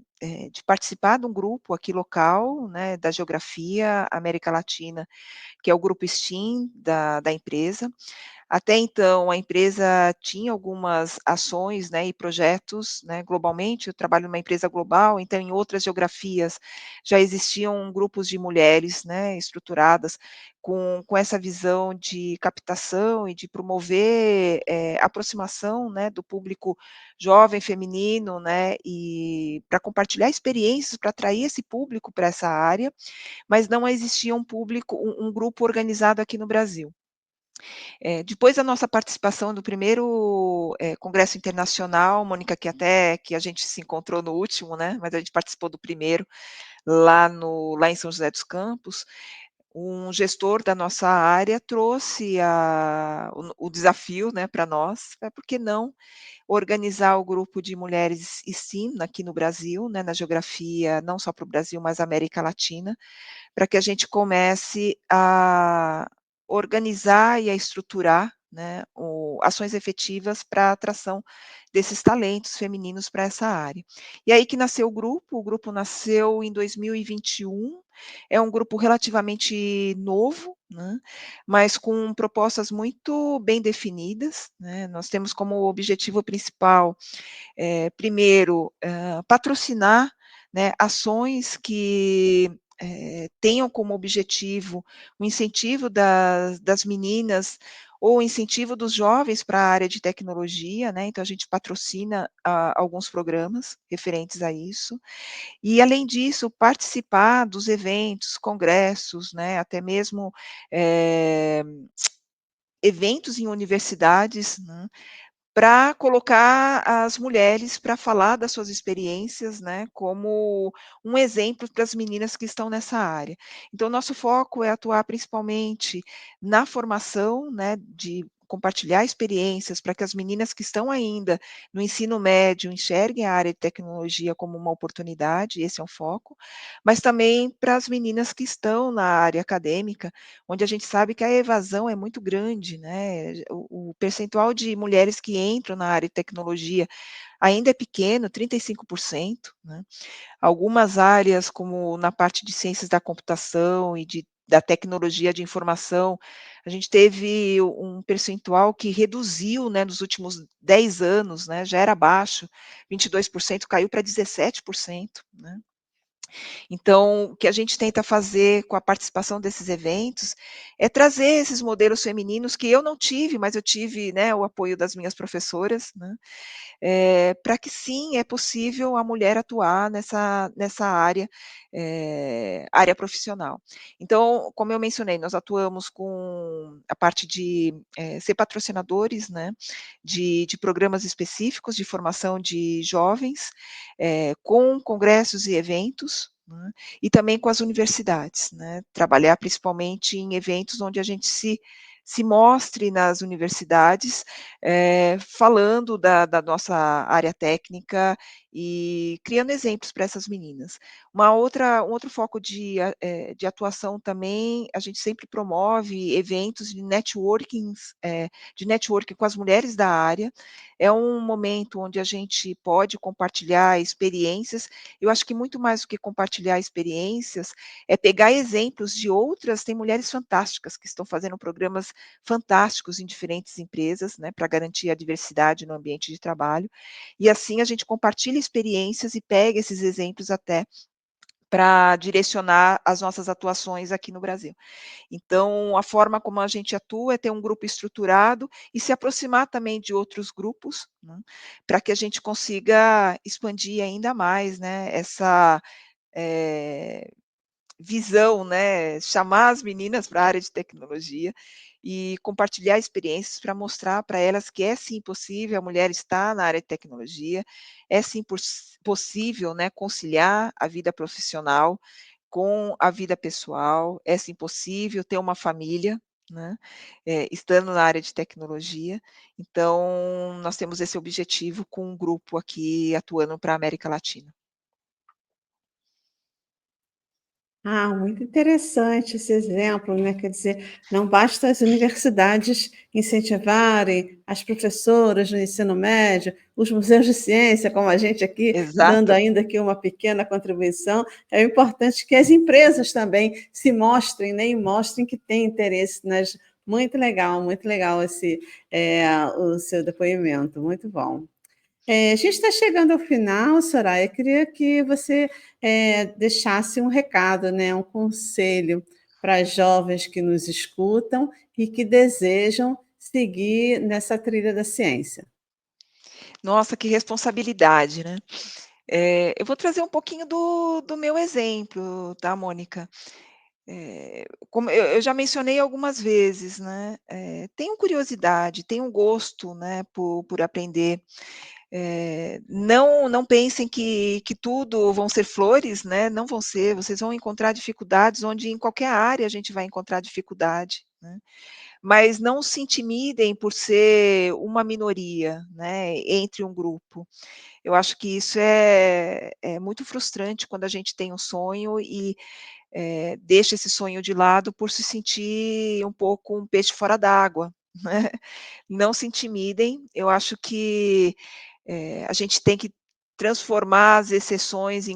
participar de um grupo aqui local, né, da geografia América Latina, que é o grupo STEAM da empresa. Até então, a empresa tinha algumas ações, né, e projetos, né, globalmente. Eu trabalho numa empresa global, então em outras geografias já existiam grupos de mulheres, né, estruturadas com essa visão de captação e de promover, aproximação, né, do público jovem feminino, né, e para compartilhar experiências, para atrair esse público para essa área, mas não existia um grupo organizado aqui no Brasil. Depois da nossa participação do primeiro, congresso internacional, Mônica, que a gente se encontrou no último, né, mas a gente participou do primeiro, lá em São José dos Campos, um gestor da nossa área trouxe o desafio, né, para nós, por que não organizar o grupo de mulheres STEAM aqui no Brasil, né, na geografia, não só para o Brasil, mas América Latina, para que a gente comece a organizar e a estruturar, né, ações efetivas para a atração desses talentos femininos para essa área. E aí que nasceu o grupo nasceu em 2021, é um grupo relativamente novo, né, mas com propostas muito bem definidas, né, nós temos como objetivo principal, primeiro, patrocinar, né, ações que, tenham como objetivo o incentivo das meninas ou o incentivo dos jovens para a área de tecnologia, né, então a gente patrocina alguns programas referentes a isso. E além disso, participar dos eventos, congressos, né, até mesmo, eh, eventos em universidades, né, para colocar as mulheres para falar das suas experiências, né, como um exemplo para as meninas que estão nessa área. Então, nosso foco é atuar principalmente na formação, né, de compartilhar experiências para que as meninas que estão ainda no ensino médio enxerguem a área de tecnologia como uma oportunidade, esse é um foco, mas também para as meninas que estão na área acadêmica, onde a gente sabe que a evasão é muito grande, né? O percentual de mulheres que entram na área de tecnologia ainda é pequeno, 35%, né? Algumas áreas, como na parte de ciências da computação e da tecnologia de informação, a gente teve um percentual que reduziu, né, nos últimos 10 anos, né, já era baixo, 22% caiu para 17%, né. Então, o que a gente tenta fazer com a participação desses eventos, é trazer esses modelos femininos que eu não tive, mas eu tive, né, o apoio das minhas professoras, né, para que sim, é possível a mulher atuar nessa área, área profissional. Então, como eu mencionei, nós atuamos com a parte de, ser patrocinadores, né, de programas específicos de formação de jovens, com congressos e eventos, né, e também com as universidades, né, trabalhar principalmente em eventos onde a gente se mostre nas universidades, falando da nossa área técnica e criando exemplos para essas meninas. Um outro foco de atuação também, a gente sempre promove eventos de networking com as mulheres da área. É um momento onde a gente pode compartilhar experiências. Eu acho que muito mais do que compartilhar experiências, é pegar exemplos de outras. Tem mulheres fantásticas que estão fazendo programas fantásticos em diferentes empresas, né, para garantir a diversidade no ambiente de trabalho. E assim a gente compartilha experiências e pega esses exemplos até para direcionar as nossas atuações aqui no Brasil. Então, a forma como a gente atua é ter um grupo estruturado e se aproximar também de outros grupos, né, para que a gente consiga expandir ainda mais, né, essa, eh, visão, né, chamar as meninas para a área de tecnologia e compartilhar experiências para mostrar para elas que é sim possível a mulher estar na área de tecnologia, é sim possível, né, conciliar a vida profissional com a vida pessoal, é sim possível ter uma família, né, estando na área de tecnologia. Então, nós temos esse objetivo com um grupo aqui atuando para a América Latina. Ah, muito interessante esse exemplo, né, quer dizer, não basta as universidades incentivarem as professoras no ensino médio, os museus de ciência, como a gente aqui, dando Exato. ainda aqui uma pequena contribuição, é importante que as empresas também se mostrem, né, e mostrem que têm interesse nas muito legal esse, o seu depoimento, muito bom. A gente está chegando ao final, Soraya. Eu queria que você deixasse um recado, né, um conselho para as jovens que nos escutam e que desejam seguir nessa trilha da ciência. Nossa, que responsabilidade, né. Eu vou trazer um pouquinho do meu exemplo, tá, Mônica. Como eu já mencionei algumas vezes, né, tenham curiosidade, tenham gosto, né, por aprender. Não pensem que tudo vão ser flores, né, não vão ser, vocês vão encontrar dificuldades onde em qualquer área a gente vai encontrar dificuldade, né. Mas não se intimidem por ser uma minoria, né, entre um grupo. Eu acho que isso é muito frustrante quando a gente tem um sonho e, deixa esse sonho de lado por se sentir um pouco um peixe fora d'água, né. Não se intimidem, eu acho que, a gente tem que transformar as exceções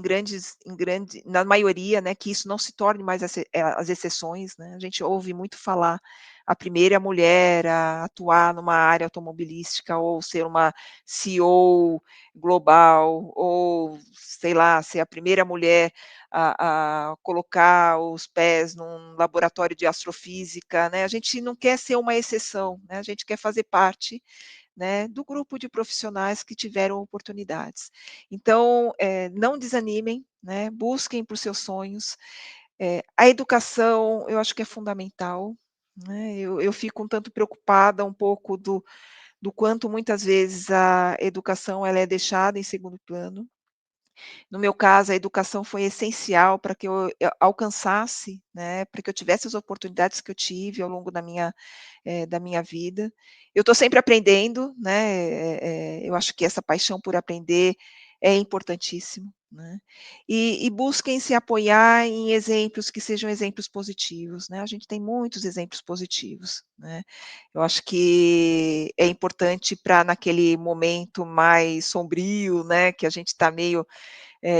na maioria, né, que isso não se torne mais as exceções, né. A gente ouve muito falar, a primeira mulher a atuar numa área automobilística ou ser uma CEO global, ou sei lá, ser a primeira mulher a colocar os pés num laboratório de astrofísica, né. A gente não quer ser uma exceção, né, a gente quer fazer parte, né, do grupo de profissionais que tiveram oportunidades. Então, não desanimem, né, busquem por seus sonhos. A educação eu acho que é fundamental, né, eu fico um tanto preocupada um pouco do quanto muitas vezes a educação ela é deixada em segundo plano. No meu caso, a educação foi essencial para que eu alcançasse, né, para que eu tivesse as oportunidades que eu tive ao longo da minha vida. Eu estou sempre aprendendo, né, eu acho que essa paixão por aprender é importantíssimo, né. E busquem se apoiar em exemplos que sejam exemplos positivos, né, a gente tem muitos exemplos positivos, né. Eu acho que é importante para naquele momento mais sombrio, né, que a gente está meio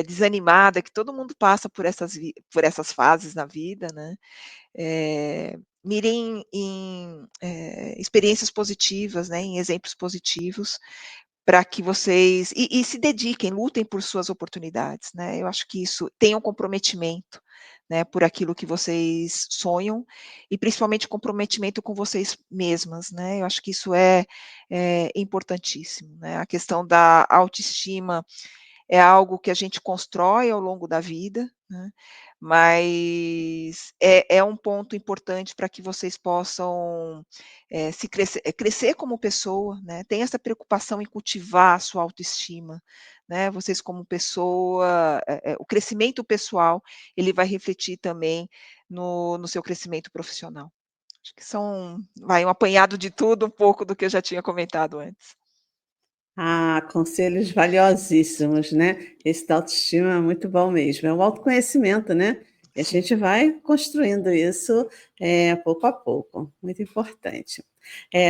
desanimada, que todo mundo passa por essas fases na vida, né, mirem em, experiências positivas, né, em exemplos positivos, para que vocês e se dediquem, lutem por suas oportunidades, né, eu acho que isso tenham comprometimento, né, por aquilo que vocês sonham, e principalmente comprometimento com vocês mesmas, né, eu acho que isso é importantíssimo, né, a questão da autoestima é algo que a gente constrói ao longo da vida, né, mas é um ponto importante para que vocês possam, se crescer como pessoa, né, tenha essa preocupação em cultivar a sua autoestima, né, vocês como pessoa, o crescimento pessoal, ele vai refletir também no seu crescimento profissional. Acho que um apanhado de tudo, um pouco do que eu já tinha comentado antes. Ah, conselhos valiosíssimos, né? Esse da autoestima é muito bom mesmo. É o autoconhecimento, né? E a Sim. gente vai construindo isso, pouco a pouco. Muito importante.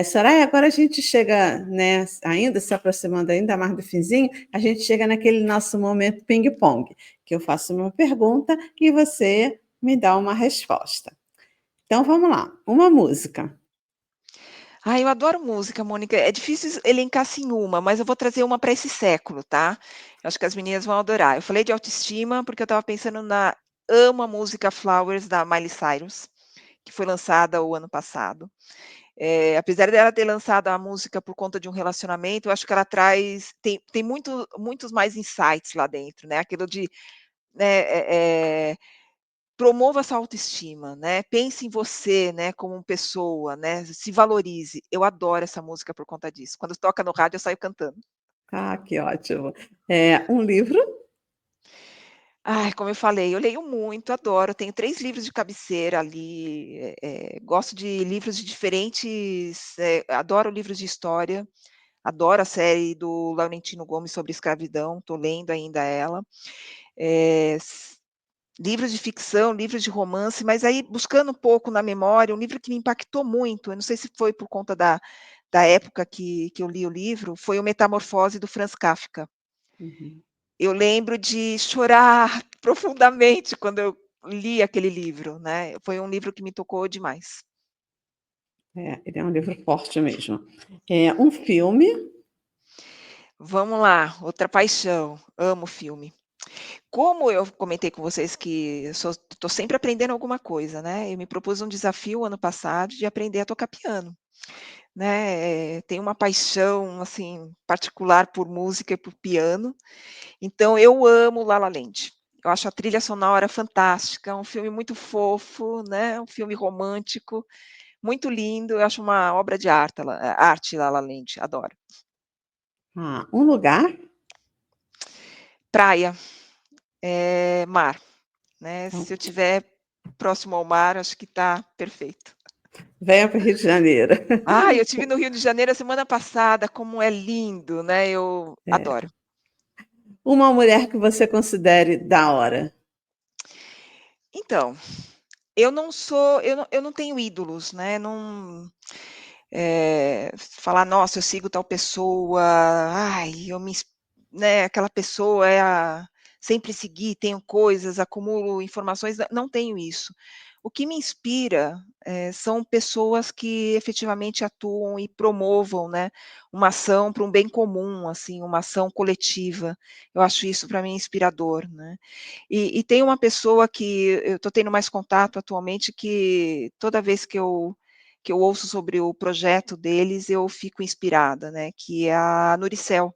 Soraya, agora a gente chega, né, ainda se aproximando ainda mais do finzinho, a gente chega naquele nosso momento ping-pong, que eu faço uma pergunta e você me dá uma resposta. Então vamos lá. Uma música. Ah, eu adoro música, Mônica. É difícil elencar assim uma, mas eu vou trazer uma para esse século, tá? Eu acho que as meninas vão adorar. Eu falei de autoestima porque eu estava pensando na amo a música Flowers da Miley Cyrus, que foi lançada o ano passado. Apesar dela ter lançado a música por conta de um relacionamento, eu acho que ela tem muitos mais insights lá dentro, né? Aquilo de, né, promova essa autoestima, né, pense em você, né, como pessoa, né, se valorize. Eu adoro essa música por conta disso. Quando toca no rádio, eu saio cantando. Ah, que ótimo. Um livro? Ai, como eu falei, eu leio muito, adoro, tenho 3 livros de cabeceira ali, gosto de livros de diferentes adoro livros de história, adoro a série do Laurentino Gomes sobre escravidão, estou lendo ainda ela. Eh, Livros de ficção, livros de romance, mas aí buscando um pouco na memória, um livro que me impactou muito, eu não sei se foi por conta da época que eu li o livro, foi o Metamorfose do Franz Kafka. Uhum. Eu lembro de chorar profundamente quando eu li aquele livro, né, foi um livro que me tocou demais. Ele é um livro forte mesmo. Um filme? Vamos lá, outra paixão, amo filme. Como eu comentei com vocês que eu estou sempre aprendendo alguma coisa, né, eu me propus um desafio ano passado de aprender a tocar piano. Né, tenho uma paixão, assim, particular por música e por piano, então eu amo La La Land. Eu acho a trilha sonora fantástica, um filme muito fofo, né, um filme romântico, muito lindo, eu acho uma obra de arte La La Land, adoro. Ah, um lugar? Praia, mar, né, Então, se eu tiver próximo ao mar, acho que está perfeito. venha para o Rio de Janeiro. Ah, eu estive no Rio de Janeiro a semana passada, como é lindo, né, eu É. adoro. Uma mulher que você considere da hora. Então, eu não tenho ídolos, né, não, falar: "Nossa, eu sigo tal pessoa, ai, eu me ins", né, aquela pessoa é a sempre seguir, tenho coisas, acumulo informações, não tenho isso. O que me inspira, são pessoas que efetivamente atuam e promovam, né, uma ação para um bem comum, assim, uma ação coletiva. Eu acho isso para mim inspirador, né. E tem uma pessoa que eu estou tendo mais contato atualmente, que toda vez que eu ouço sobre o projeto deles, eu fico inspirada, né, que é a Nuricel,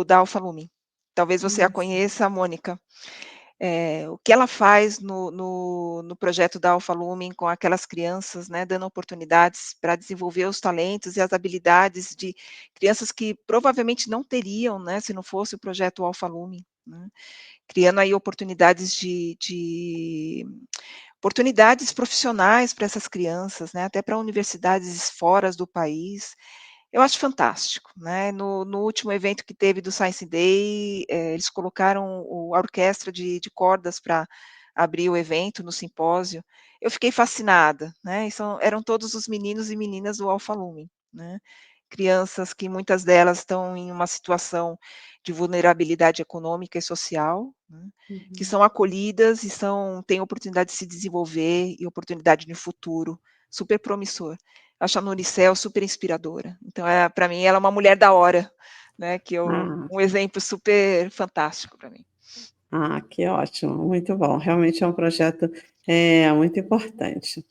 da Alphalume. Talvez você a Nossa. conheça, a Mônica. o que ela faz no projeto da Alfa Lumen com aquelas crianças, né, dando oportunidades para desenvolver os talentos e as habilidades de crianças que provavelmente não teriam, né, se não fosse o projeto Alfa Lumen, né, criando aí oportunidades profissionais para essas crianças, né, até para universidades fora do país. Eu acho fantástico, né. No último evento que teve do Science Day, eles colocaram a orquestra de cordas para abrir o evento no simpósio. Eu fiquei fascinada, né, e eram todos os meninos e meninas do Alfa Lumen, né. Crianças que muitas delas estão em uma situação de vulnerabilidade econômica e social, né, que Uhum. são acolhidas e têm oportunidade de se desenvolver e oportunidade de futuro super promissor. Acho a Nuricel super inspiradora. Então, para mim, ela é uma mulher da hora, né, Ah, um exemplo super fantástico para mim. que ótimo, muito bom. Realmente é um projeto, muito importante.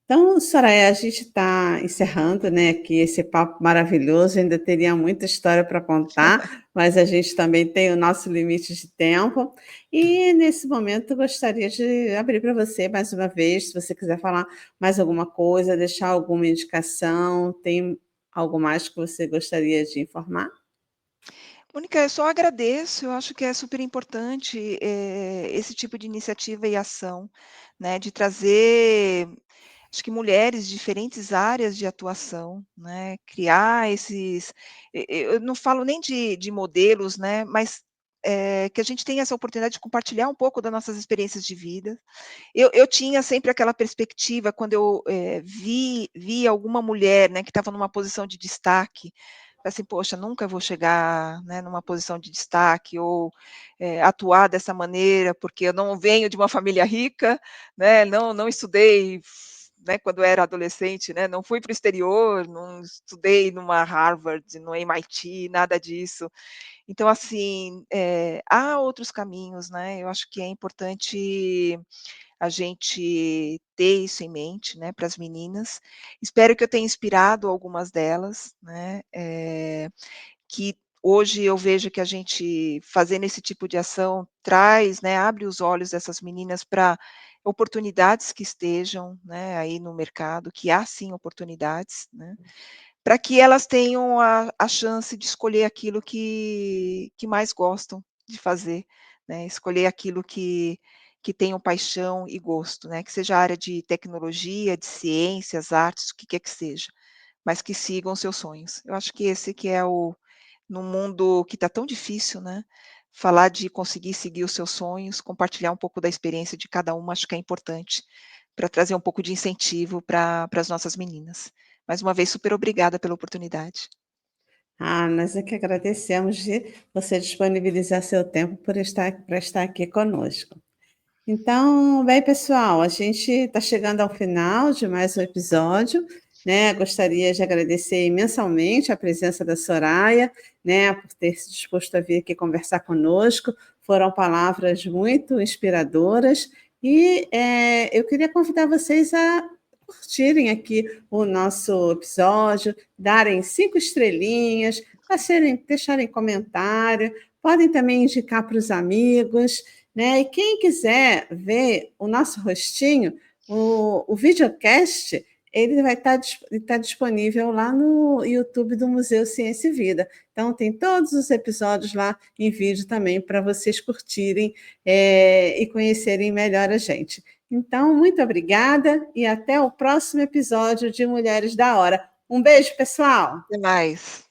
Então, Soraya, a gente está encerrando, né, aqui esse papo maravilhoso, ainda teria muita história para contar, mas a gente também tem o nosso limite de tempo. E nesse momento eu gostaria de abrir para você mais uma vez, se você quiser falar mais alguma coisa, deixar alguma indicação, tem algo mais que você gostaria de informar? Mônica, eu só agradeço, eu acho que é super importante, esse tipo de iniciativa e ação, né, de trazer, acho que mulheres de diferentes áreas de atuação, né, criar eu não falo nem de modelos, né, mas, que a gente tenha essa oportunidade de compartilhar um pouco das nossas experiências de vida. Eu tinha sempre aquela perspectiva quando eu, vi alguma mulher, né, que estava numa posição de destaque, assim: "Poxa, nunca vou chegar, né, numa posição de destaque ou, atuar dessa maneira, porque eu não venho de uma família rica, né, não estudei, né, quando era adolescente, né, não fui para o exterior, não estudei numa Harvard, no MIT, nada disso". Então, assim, há outros caminhos, né, eu acho que é importante a gente ter isso em mente, né, para as meninas. Espero que eu tenha inspirado algumas delas, né, que hoje eu vejo que a gente fazendo esse tipo de ação traz, né, abre os olhos dessas meninas para oportunidades que estejam, né, aí no mercado, que há sim oportunidades, né, para que elas tenham a chance de escolher aquilo que mais gostam de fazer, né, escolher aquilo que tenham paixão e gosto, né, que seja a área de tecnologia, de ciências, artes, o que quer que seja, mas que sigam seus sonhos. Eu acho que esse que é o num mundo que está tão difícil, né, falar de conseguir seguir os seus sonhos, compartilhar um pouco da experiência de cada uma, acho que é importante, para trazer um pouco de incentivo para as nossas meninas. Mais uma vez, super obrigada pela oportunidade. Nós é que agradecemos de você disponibilizar seu tempo por estar para estar aqui conosco. Então, bem, pessoal, a gente está chegando ao final de mais um episódio, né? Gostaria de agradecer imensamente a presença da Soraya, né, por ter se disposto a vir aqui conversar conosco. Foram palavras muito inspiradoras e eu queria convidar vocês a curtirem aqui o nosso episódio, darem 5 estrelinhas, deixarem comentário, podem também indicar para os amigos, né? E quem quiser ver o nosso rostinho, o videocast, ele vai estar disponível lá no YouTube do Museu Ciência e Vida. Então, tem todos os episódios lá em vídeo também para vocês curtirem e conhecerem melhor a gente. Então, muito obrigada e até o próximo episódio de Mulheres da Hora. Um beijo, pessoal! Até mais.